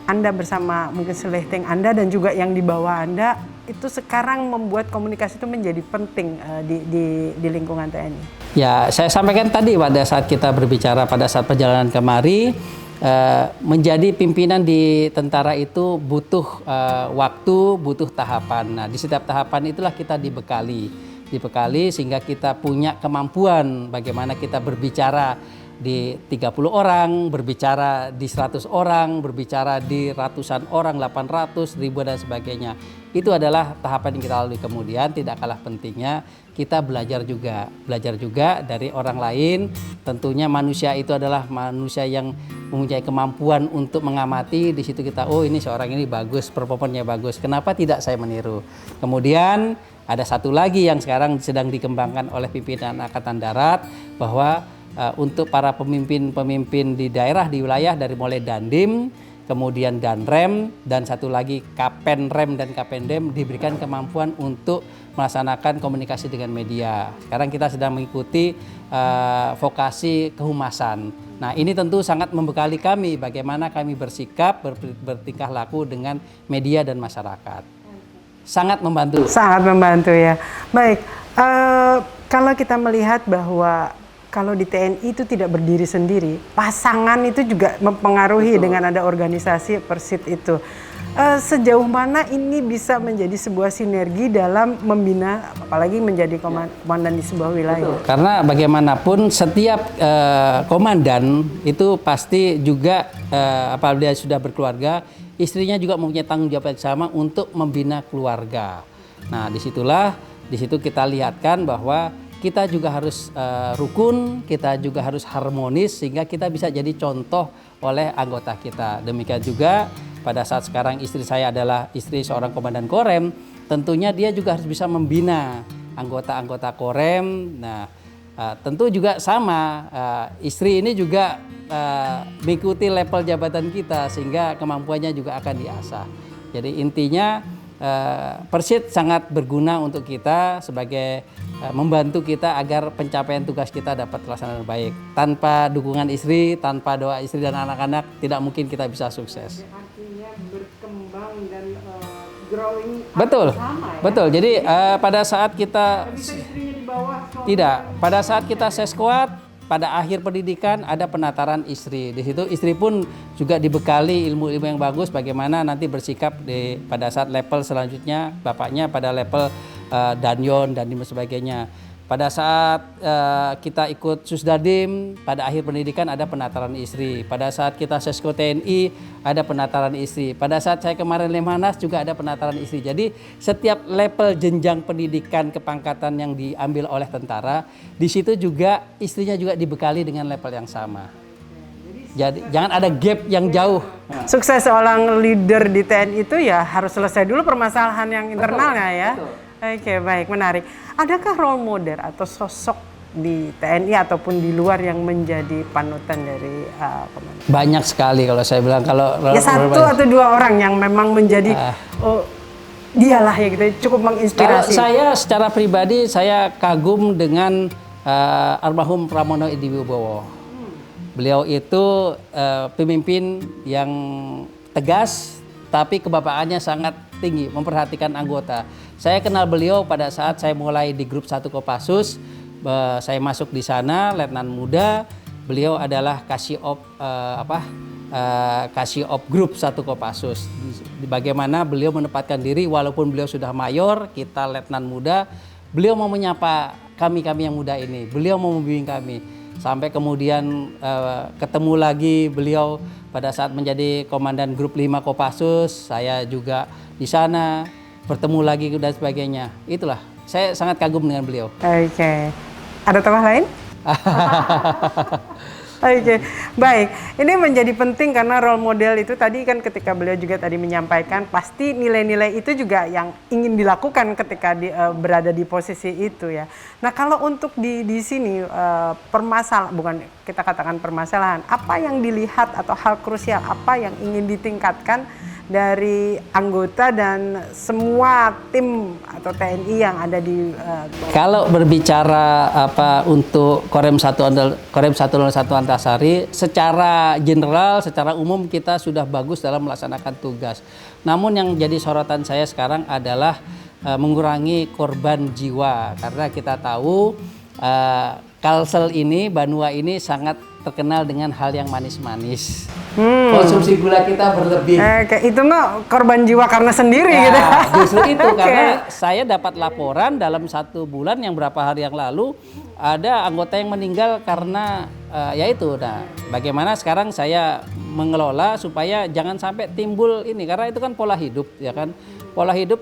Anda bersama mungkin seleteng Anda dan juga yang di bawah Anda itu sekarang membuat komunikasi itu menjadi penting di lingkungan TNI. Ya, saya sampaikan tadi pada saat kita berbicara pada saat perjalanan kemari, menjadi pimpinan di tentara itu butuh waktu, butuh tahapan. Nah, di setiap tahapan itulah kita dibekali. dibekali sehingga kita punya kemampuan bagaimana kita berbicara di 30 orang, berbicara di 100 orang, berbicara di ratusan orang, 800, ribu dan sebagainya. Itu adalah tahapan yang kita lalui. Kemudian tidak kalah pentingnya kita belajar juga dari orang lain. Tentunya manusia itu adalah manusia yang mempunyai kemampuan untuk mengamati. Di situ kita, oh ini seorang ini bagus, performanya bagus. Kenapa tidak saya meniru? Kemudian ada satu lagi yang sekarang sedang dikembangkan oleh pimpinan Angkatan Darat, bahwa untuk para pemimpin-pemimpin di daerah, di wilayah, dari mulai Dandim, kemudian Danrem, dan satu lagi Kapenrem dan Kapendem diberikan kemampuan untuk melaksanakan komunikasi dengan media. Sekarang kita sedang mengikuti vokasi kehumasan. Nah, ini tentu sangat membekali kami bagaimana kami bersikap, bertingkah laku dengan media dan masyarakat. Sangat membantu. Sangat membantu ya. Baik, kalau kita melihat bahwa kalau di TNI itu tidak berdiri sendiri, pasangan itu juga mempengaruhi. Betul. Dengan ada organisasi Persit itu. Sejauh mana ini bisa menjadi sebuah sinergi dalam membina, apalagi menjadi komandan di sebuah wilayah? Betul. Karena bagaimanapun setiap komandan itu pasti juga apabila sudah berkeluarga, istrinya juga mempunyai tanggung jawab yang sama untuk membina keluarga. Nah, di situ kita lihatkan bahwa kita juga harus rukun, kita juga harus harmonis sehingga kita bisa jadi contoh oleh anggota kita. Demikian juga pada saat sekarang istri saya adalah istri seorang komandan Korem, tentunya dia juga harus bisa membina anggota-anggota Korem. Nah, tentu juga sama, istri ini juga mengikuti level jabatan kita sehingga kemampuannya juga akan diasah. Jadi intinya Persit sangat berguna untuk kita sebagai membantu kita agar pencapaian tugas kita dapat terlaksana dengan baik. Tanpa dukungan istri, tanpa doa istri dan anak-anak, tidak mungkin kita bisa sukses. Artinya berkembang dan growing. Betul, sama, ya? Betul. Jadi pada saat kita tidak, pada saat kita seskuat, pada akhir pendidikan ada penataran istri. Di situ istri pun juga dibekali ilmu-ilmu yang bagus bagaimana nanti bersikap pada saat level selanjutnya, bapaknya pada level Danyon dan sebagainya. Pada saat kita ikut Susdadim, pada akhir pendidikan ada penataran istri. Pada saat kita Sesko TNI ada penataran istri. Pada saat saya kemarin Lemhanas juga ada penataran istri. Jadi setiap level jenjang pendidikan kepangkatan yang diambil oleh tentara, di situ juga istrinya juga dibekali dengan level yang sama. Jadi jangan ada gap yang jauh. Sukses seorang leader di TNI itu ya harus selesai dulu permasalahan yang internalnya ya. Betul. Oke, baik, menarik. Adakah role model atau sosok di TNI ataupun di luar yang menjadi panutan dari komandan? Banyak sekali kalau saya bilang. Kalau ya satu atau dua orang yang memang menjadi dialah ya gitu, cukup menginspirasi. Kalau saya secara pribadi saya kagum dengan almarhum Pramono Ediwibowo. Beliau itu pemimpin yang tegas, tapi kebapaannya sangat tinggi, memperhatikan anggota. Saya kenal beliau pada saat saya mulai di grup 1 Kopassus. Saya masuk di sana, letnan muda. Beliau adalah Kasih-op grup 1 Kopassus. Bagaimana beliau menempatkan diri walaupun beliau sudah mayor, kita letnan muda. Beliau mau menyapa kami yang muda ini. Beliau mau membimbing kami. Sampai kemudian ketemu lagi beliau pada saat menjadi komandan grup 5 Kopassus. Saya juga di sana. Bertemu lagi dan sebagainya. Itulah, saya sangat kagum dengan beliau. Oke. Ada tokoh lain? Oke, baik. Ini menjadi penting karena role model itu tadi kan ketika beliau juga tadi menyampaikan pasti nilai-nilai itu juga yang ingin dilakukan ketika berada di posisi itu ya. Nah kalau untuk di sini permasalahan, bukan kita katakan permasalahan, apa yang dilihat atau hal krusial apa yang ingin ditingkatkan dari anggota dan semua tim atau TNI yang ada di Kalau berbicara untuk Korem 101 Antasari, secara general, secara umum kita sudah bagus dalam melaksanakan tugas. Namun yang jadi sorotan saya sekarang adalah mengurangi korban jiwa, karena kita tahu Kalsel ini, Banua ini sangat terkenal dengan hal yang manis-manis. Konsumsi gula kita berlebih. Kayak itu mah korban jiwa karena sendiri gitu. Justru itu karena saya dapat laporan dalam 1 bulan yang berapa hari yang lalu ada anggota yang meninggal karena yaitu. Nah, bagaimana sekarang saya mengelola supaya jangan sampai timbul ini, karena itu kan pola hidup, ya kan. Pola hidup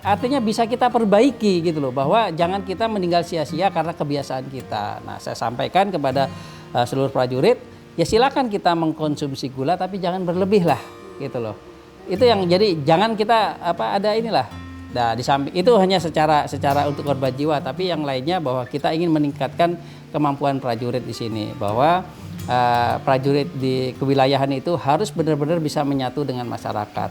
artinya bisa kita perbaiki gitu loh, bahwa jangan kita meninggal sia-sia karena kebiasaan kita. Nah, saya sampaikan kepada seluruh prajurit, ya silakan kita mengkonsumsi gula tapi jangan berlebih lah gitu loh. Itu yang jadi jangan kita ada inilah. Nah, di samping itu hanya secara untuk korban jiwa, tapi yang lainnya bahwa kita ingin meningkatkan kemampuan prajurit di sini, bahwa prajurit di kewilayahan itu harus benar-benar bisa menyatu dengan masyarakat.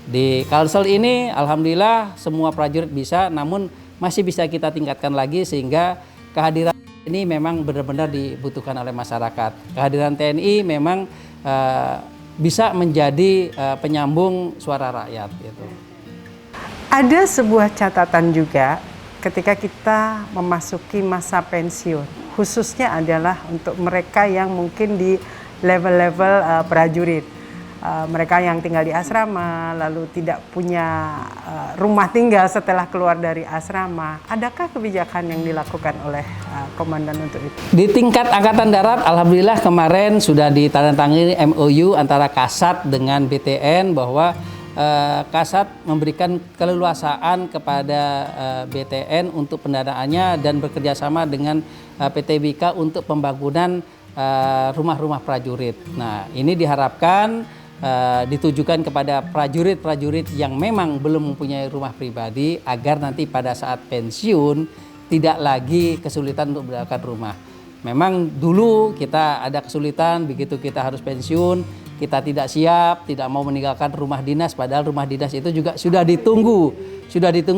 Di Kalsel ini alhamdulillah semua prajurit bisa, namun masih bisa kita tingkatkan lagi sehingga kehadiran ini memang benar-benar dibutuhkan oleh masyarakat. Kehadiran TNI memang bisa menjadi penyambung suara rakyat gitu. Ada sebuah catatan juga ketika kita memasuki masa pensiun, khususnya adalah untuk mereka yang mungkin di level-level prajurit. Mereka yang tinggal di asrama lalu tidak punya rumah tinggal setelah keluar dari asrama. Adakah kebijakan yang dilakukan oleh komandan untuk itu? Di tingkat Angkatan Darat, alhamdulillah kemarin sudah ditandatangani MOU antara Kasat dengan BTN bahwa Kasat memberikan keleluasaan kepada BTN untuk pendanaannya dan bekerjasama dengan PT Bika untuk pembangunan rumah-rumah prajurit. Nah, ini diharapkan ditujukan kepada prajurit-prajurit yang memang belum mempunyai rumah pribadi agar nanti pada saat pensiun tidak lagi kesulitan untuk mendapatkan rumah. Memang dulu kita ada kesulitan begitu kita harus pensiun, kita tidak siap, tidak mau meninggalkan rumah dinas, padahal rumah dinas itu juga sudah ditunggu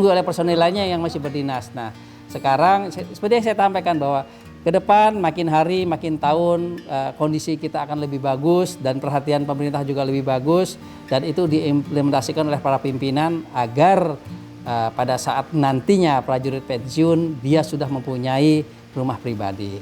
oleh personil lainnya yang masih berdinas. Nah, sekarang seperti yang saya sampaikan bahwa ke depan makin hari makin tahun kondisi kita akan lebih bagus dan perhatian pemerintah juga lebih bagus, dan itu diimplementasikan oleh para pimpinan agar pada saat nantinya prajurit pensiun dia sudah mempunyai rumah pribadi.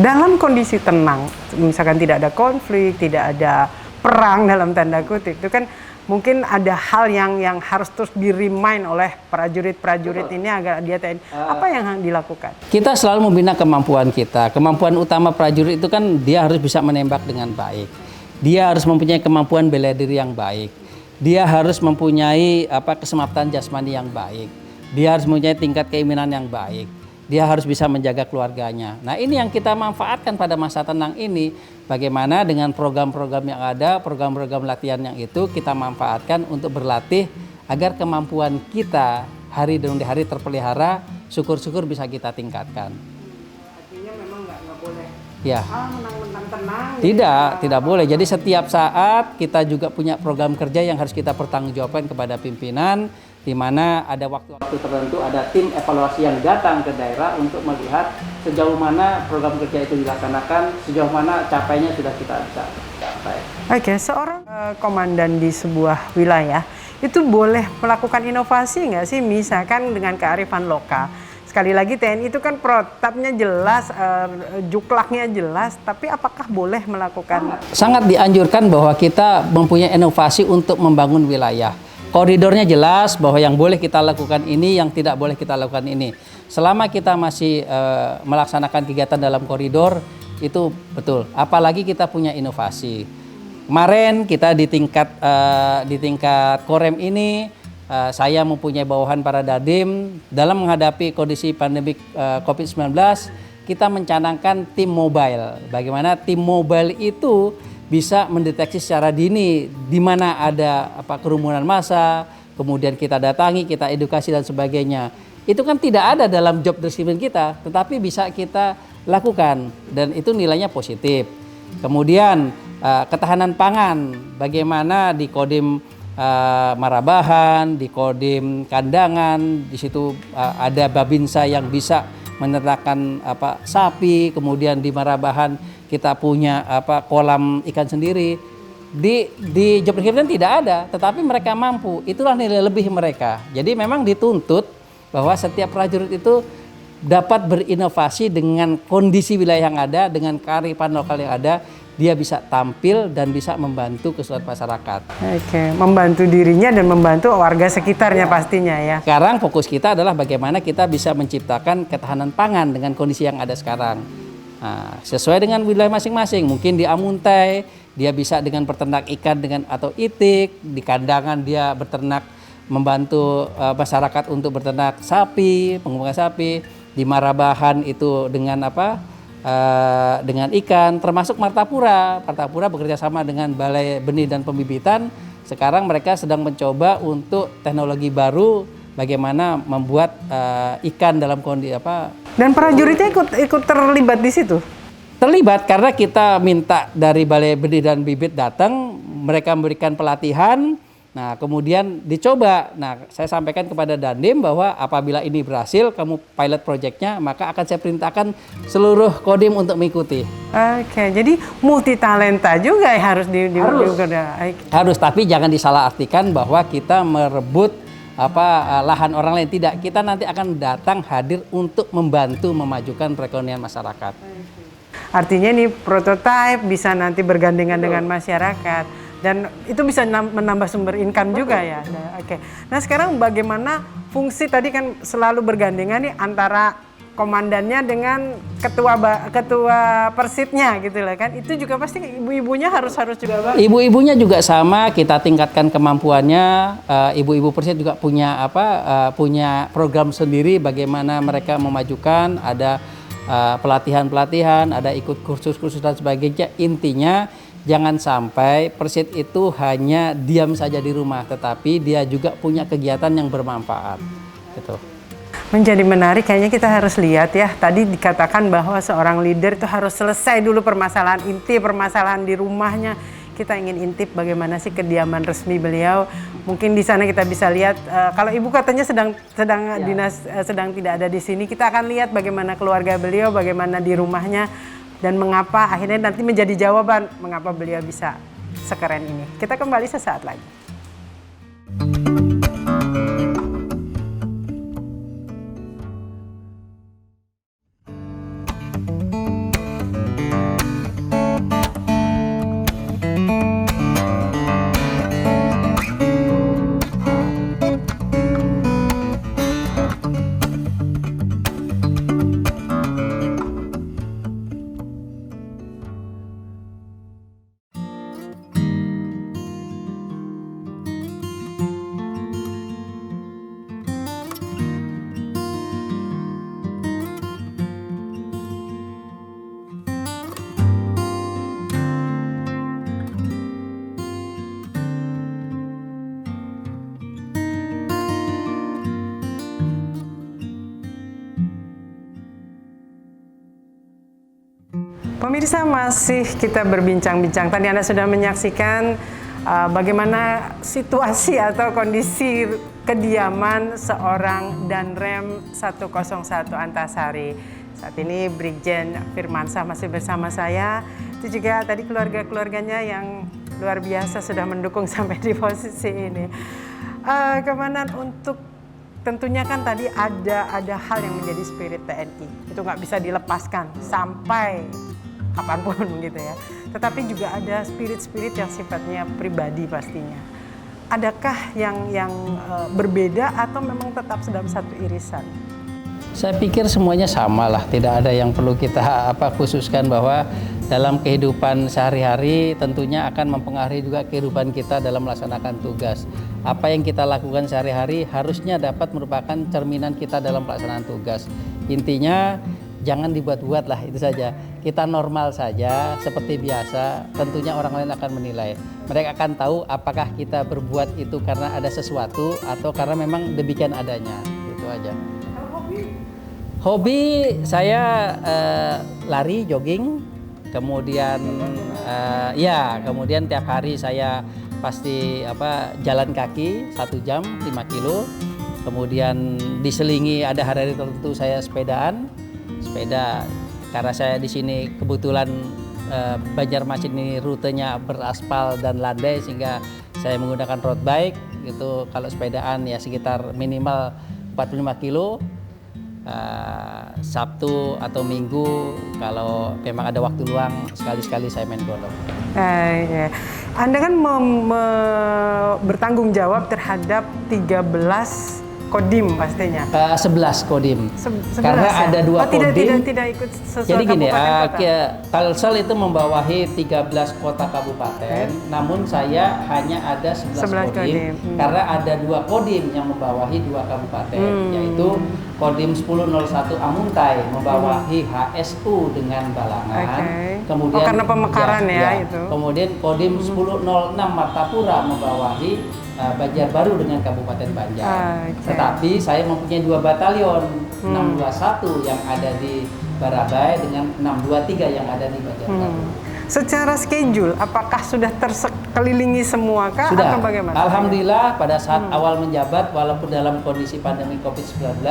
Dalam kondisi tenang, misalkan tidak ada konflik, tidak ada perang dalam tanda kutip, itu kan mungkin ada hal yang harus terus di-remind oleh prajurit-prajurit ini agar dia apa yang dilakukan? Kita selalu membina kemampuan kita. Kemampuan utama prajurit itu kan dia harus bisa menembak dengan baik. Dia harus mempunyai kemampuan bela diri yang baik. Dia harus mempunyai kesemaptan jasmani yang baik. Dia harus mempunyai tingkat keimanan yang baik. Dia harus bisa menjaga keluarganya. Nah, ini yang kita manfaatkan pada masa tenang ini. Bagaimana dengan program-program yang ada, program-program latihan yang itu kita manfaatkan untuk berlatih agar kemampuan kita hari demi hari terpelihara, syukur-syukur bisa kita tingkatkan. Artinya memang nggak boleh. Ya. Menang-menang tenang. Tidak boleh. Jadi setiap saat kita juga punya program kerja yang harus kita pertanggungjawabkan kepada pimpinan, di mana ada waktu-waktu tertentu ada tim evaluasi yang datang ke daerah untuk melihat sejauh mana program kerja itu dilaksanakan, sejauh mana capainya sudah kita bisa capai. Oke, seorang komandan di sebuah wilayah itu boleh melakukan inovasi nggak sih, misalkan dengan kearifan lokal? Sekali lagi TNI itu kan protapnya jelas, juklaknya jelas, tapi apakah boleh melakukan? Sangat dianjurkan bahwa kita mempunyai inovasi untuk membangun wilayah. Koridornya jelas bahwa yang boleh kita lakukan ini, yang tidak boleh kita lakukan ini. Selama kita masih melaksanakan kegiatan dalam koridor, itu betul. Apalagi kita punya inovasi. Kemarin kita di tingkat Korem ini, saya mempunyai bawahan para Dadim dalam menghadapi kondisi pandemi COVID-19, kita mencanangkan tim mobile. Bagaimana tim mobile itu bisa mendeteksi secara dini di mana ada kerumunan massa, kemudian kita datangi, kita edukasi dan sebagainya. Itu kan tidak ada dalam job description kita, tetapi bisa kita lakukan dan itu nilainya positif. Kemudian ketahanan pangan, bagaimana di Kodim Marabahan, di Kodim Kandangan, di situ ada Babinsa yang bisa menernakan sapi, kemudian di Marabahan kita punya kolam ikan sendiri. Di job description tidak ada, tetapi mereka mampu. Itulah nilai lebih mereka. Jadi memang dituntut bahwa setiap prajurit itu dapat berinovasi dengan kondisi wilayah yang ada, dengan kearifan lokal yang ada, dia bisa tampil dan bisa membantu keseluruhan masyarakat. Oke, membantu dirinya dan membantu warga sekitarnya pastinya ya. Sekarang fokus kita adalah bagaimana kita bisa menciptakan ketahanan pangan dengan kondisi yang ada sekarang. Nah, sesuai dengan wilayah masing-masing, mungkin di Amuntai dia bisa dengan peternak ikan atau itik, di Kandangan dia beternak membantu masyarakat untuk beternak sapi, pengembangan sapi, di Marabahan itu dengan dengan ikan, termasuk Martapura. Martapura bekerja sama dengan Balai Benih dan Pembibitan. Sekarang mereka sedang mencoba untuk teknologi baru bagaimana membuat ikan dalam kondisi Dan prajuritnya ikut terlibat di situ? Terlibat karena kita minta dari Balai Benih dan Bibit datang, mereka memberikan pelatihan. Nah, kemudian dicoba. Nah, saya sampaikan kepada Dandim bahwa apabila ini berhasil, kamu pilot projectnya, maka akan saya perintahkan seluruh Kodim untuk mengikuti. Oke, jadi multi talenta juga ya harus Harus, tapi jangan disalahartikan bahwa kita merebut lahan orang lain. Tidak, kita nanti akan datang hadir untuk membantu memajukan perekonomian masyarakat. Artinya ini prototipe bisa nanti bergandengan dengan masyarakat. Dan itu bisa menambah sumber income juga ya. Oke. Nah sekarang bagaimana fungsi tadi kan selalu bergandengan nih antara komandannya dengan ketua persitnya gitu lah kan. Itu juga pasti ibu-ibunya harus juga. Ibu-ibunya juga sama, kita tingkatkan kemampuannya. Ibu-ibu persit juga punya punya program sendiri bagaimana mereka memajukan. Ada pelatihan-pelatihan, ada ikut kursus-kursus dan sebagainya. Intinya jangan sampai persit itu hanya diam saja di rumah, tetapi dia juga punya kegiatan yang bermanfaat. Gitu. Menjadi menarik, kayaknya kita harus lihat ya. Tadi dikatakan bahwa seorang leader itu harus selesai dulu permasalahan inti, permasalahan di rumahnya. Kita ingin intip bagaimana sih kediaman resmi beliau. Mungkin di sana kita bisa lihat. Kalau ibu katanya sedang dinas, sedang tidak ada di sini. Kita akan lihat bagaimana keluarga beliau, bagaimana di rumahnya. Dan mengapa akhirnya nanti menjadi jawaban mengapa beliau bisa sekeren ini. Kita kembali sesaat lagi. Pemirsa, masih kita berbincang-bincang. Tadi Anda sudah menyaksikan bagaimana situasi atau kondisi kediaman seorang Danrem 101 Antasari. Saat ini Brigjen Firmansyah masih bersama saya. Itu juga tadi keluarga-keluarganya yang luar biasa sudah mendukung sampai di posisi ini. Komandan, untuk tentunya kan tadi ada hal yang menjadi spirit TNI. Itu nggak bisa dilepaskan sampai kapanpun gitu ya. Tetapi juga ada spirit-spirit yang sifatnya pribadi pastinya. Adakah yang berbeda atau memang tetap dalam satu irisan? Saya pikir semuanya sama lah, tidak ada yang perlu kita khususkan bahwa dalam kehidupan sehari-hari tentunya akan mempengaruhi juga kehidupan kita dalam melaksanakan tugas. Apa yang kita lakukan sehari-hari harusnya dapat merupakan cerminan kita dalam pelaksanaan tugas. Intinya jangan dibuat-buat lah, itu saja. Kita normal saja seperti biasa, tentunya orang lain akan menilai. Mereka akan tahu apakah kita berbuat itu karena ada sesuatu atau karena memang demikian adanya, gitu aja. Hobi saya lari, jogging, kemudian kemudian tiap hari saya pasti jalan kaki 1 jam 5 kilo. Kemudian diselingi ada hari-hari tertentu saya sepeda karena saya di sini kebetulan Banjarmasin ini rutenya beraspal dan landai sehingga saya menggunakan road bike gitu. Kalau sepedaan ya sekitar minimal 45 kilo. Sabtu atau Minggu kalau memang ada waktu luang sekali-sekali saya main golf. Ya. Anda kan bertanggung jawab terhadap 13 kodim pastinya. 11 kodim. 11 Karena ya? ada 2 kodim. Tidak ikut sesuai Jadi gini, kabupaten kota. Kalsel itu membawahi 13 kota kabupaten, namun saya hanya ada 11 kodim. Karena ada 2 kodim yang membawahi 2 kabupaten, yaitu Kodim 1001 Amuntai membawahi HSU dengan Balangan. Kemudian karena pemekaran itu. Kemudian Kodim 1006 Martapura membawahi Banjarbaru dengan Kabupaten Banjar. Tetapi saya mempunyai 2 batalion, 621 yang ada di Barabai dengan 623 yang ada di Banjarbaru. Secara schedule, apakah sudah terkelilingi semua kah? Sudah. Atau bagaimana? Alhamdulillah pada saat awal menjabat, walaupun dalam kondisi pandemi COVID-19,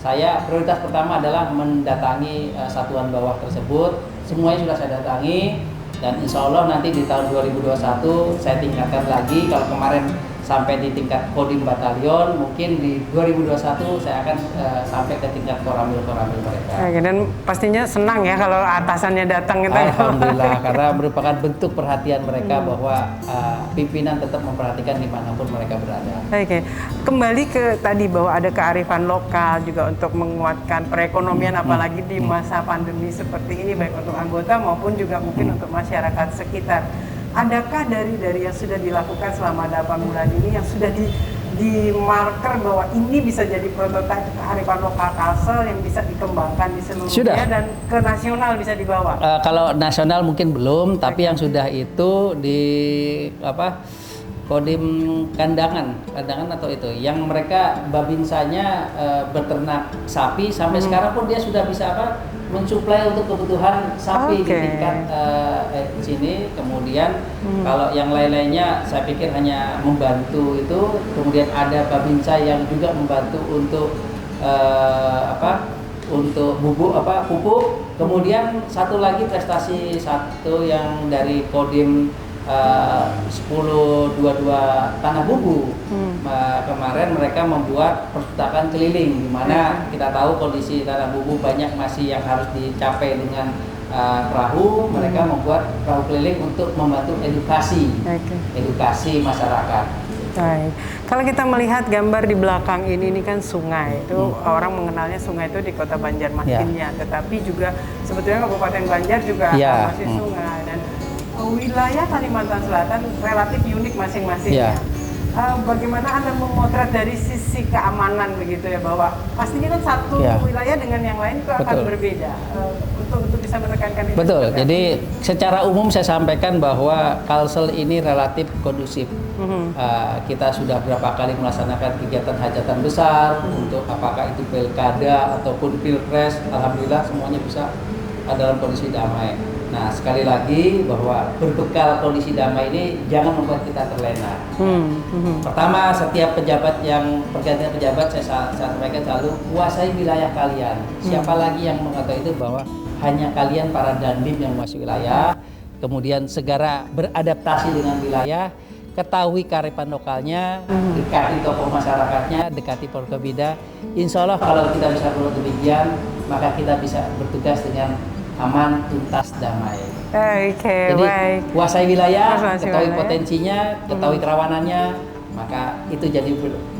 saya prioritas pertama adalah mendatangi satuan bawah tersebut. Semuanya sudah saya datangi. Dan insya Allah nanti di tahun 2021 saya tingkatkan lagi. Kalau kemarin sampai di tingkat kodim batalion, mungkin di 2021 saya akan sampai ke tingkat koramil-koramil mereka. Dan pastinya senang ya kalau atasannya datang gitu. Alhamdulillah, karena merupakan bentuk perhatian mereka bahwa pimpinan tetap memperhatikan dimanapun mereka berada. Oke, kembali ke tadi bahwa ada kearifan lokal juga untuk menguatkan perekonomian, apalagi di masa pandemi seperti ini, baik untuk anggota maupun juga mungkin untuk masyarakat sekitar. Adakah dari yang sudah dilakukan selama 8 bulan ini yang sudah di marker bahwa ini bisa jadi prototipe kearifan lokal Kalsel yang bisa dikembangkan di seluruh dunia dan ke nasional bisa dibawa? Kalau nasional mungkin belum, tapi yang sudah itu di Kodim kandangan atau itu yang mereka babinsanya beternak sapi sampai sekarang pun dia sudah bisa mensuplai untuk kebutuhan sapi di tingkat sini. Kemudian kalau yang lain-lainnya saya pikir hanya membantu itu. Kemudian ada babinsa yang juga membantu untuk untuk pupuk. Kemudian satu lagi prestasi yang dari Kodim 1022 Tanah Bubu. Kemarin mereka membuat perpustakaan keliling, di mana kita tahu kondisi Tanah Bubu banyak masih yang harus dicapai dengan perahu. Mereka membuat perahu keliling untuk membantu edukasi masyarakat. Baik. Kalau kita melihat gambar di belakang ini kan sungai. Itu orang mengenalnya sungai itu di Kota Banjarmasinnya, tetapi juga sebetulnya Kabupaten Banjar juga masih sungai, dan wilayah Kalimantan Selatan relatif unik masing-masingnya. Bagaimana Anda memotret dari sisi keamanan begitu ya, bahwa pastinya kan satu wilayah dengan yang lain itu akan berbeda, untuk bisa menekankan itu? Betul. Jadi secara umum saya sampaikan bahwa Kalsel ini relatif kondusif. Kita sudah berapa kali melaksanakan kegiatan hajatan besar untuk apakah itu pilkada ataupun pilpres, alhamdulillah semuanya bisa dalam kondisi damai. Nah, sekali lagi bahwa berbekal kondisi damai ini jangan membuat kita terlena. Pertama, setiap pergantian pejabat saya sampaikan selalu kuasai wilayah kalian. Siapa lagi yang mengatakan itu bahwa hanya kalian para dandim yang menguasai wilayah. Kemudian segera beradaptasi dengan wilayah, ketahui kearifan lokalnya, dekati tokoh masyarakatnya, dekati Forkopimda. Insya Allah kalau kita bisa berbuat demikian, maka kita bisa bertugas dengan aman, tuntas, damai. Jadi kuasai wilayah, ketahui potensinya, ketahui kerawanannya, maka itu jadi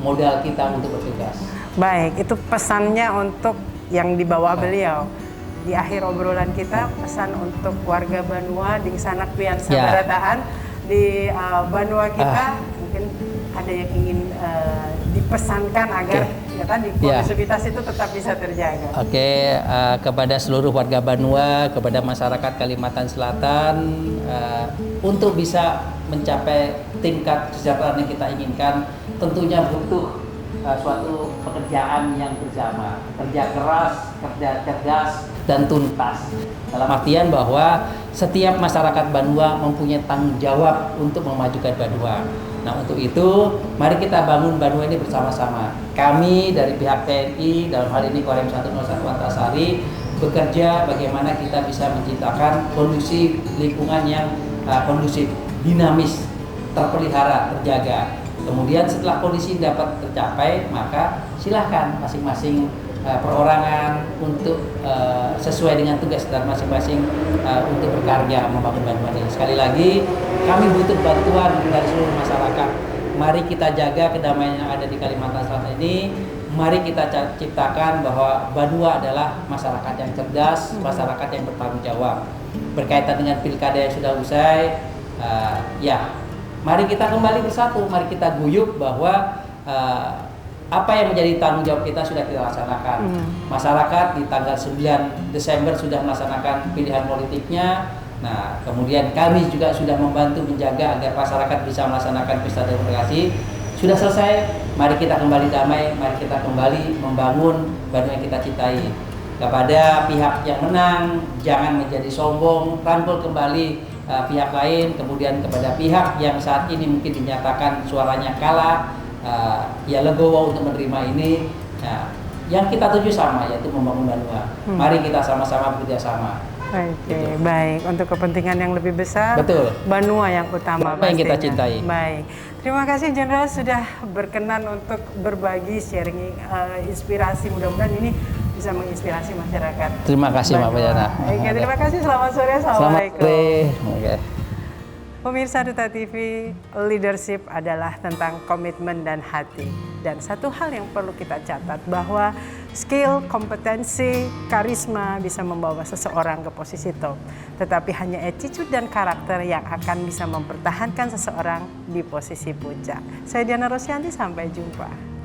modal kita untuk bertugas. Baik, itu pesannya untuk yang dibawa beliau. Di akhir obrolan kita, pesan untuk warga Banua, Dingsanak Pian Sabarataan di Banua kita, mungkin ada yang ingin dipesankan agar tadi kondisivitas itu tetap bisa terjaga. Kepada seluruh warga Banua, kepada masyarakat Kalimantan Selatan, untuk bisa mencapai tingkat kesejahteraan yang kita inginkan, tentunya butuh suatu pekerjaan yang bersama, kerja keras, kerja cerdas, dan tuntas. Dalam artian bahwa setiap masyarakat Banua mempunyai tanggung jawab untuk memajukan Banua. Nah, untuk itu mari kita bangun Banua ini bersama-sama. Kami dari pihak TNI, dalam hal ini Korem 101 Antasari, bekerja bagaimana kita bisa menciptakan kondisi lingkungan yang kondusif, dinamis, terpelihara, terjaga. Kemudian setelah kondisi dapat tercapai, maka silahkan masing-masing perorangan untuk sesuai dengan tugas dan masing-masing untuk berkarya membangun Bandung ini. Sekali lagi, kami butuh bantuan dari seluruh masyarakat. Mari kita jaga kedamaian yang ada di Kalimantan Selatan ini. Mari kita ciptakan bahwa Banua adalah masyarakat yang cerdas, masyarakat yang bertanggung jawab. Berkaitan dengan pilkada yang sudah usai, mari kita kembali bersatu, mari kita guyup bahwa apa yang menjadi tanggung jawab kita sudah kita laksanakan. Masyarakat di tanggal 9 Desember sudah melaksanakan pilihan politiknya. Nah, kemudian kami juga sudah membantu menjaga agar masyarakat bisa melaksanakan pesta demokrasi. Sudah selesai, mari kita kembali damai, mari kita kembali membangun Bandung yang kita cintai. Kepada pihak yang menang, jangan menjadi sombong, rangkul kembali pihak lain. Kemudian kepada pihak yang saat ini mungkin dinyatakan suaranya kalah, ya legowo untuk menerima ini. Yang kita tuju sama, yaitu membangun Banua. Mari kita sama-sama bekerja sama. Oke, baik. Untuk kepentingan yang lebih besar, betul. Banua yang utama. Apa yang kita cintai. Baik. Terima kasih Jenderal sudah berkenan untuk berbagi sharing inspirasi. Mudah-mudahan ini bisa menginspirasi masyarakat. Terima kasih Mbak Payana. Oke, terima kasih. Selamat sore. Assalamualaikum. Selamat sore. Pemirsa Duta TV, leadership adalah tentang komitmen dan hati. Dan satu hal yang perlu kita catat bahwa skill, kompetensi, karisma bisa membawa seseorang ke posisi top. Tetapi hanya attitude dan karakter yang akan bisa mempertahankan seseorang di posisi puncak. Saya Diana Rosyanti, sampai jumpa.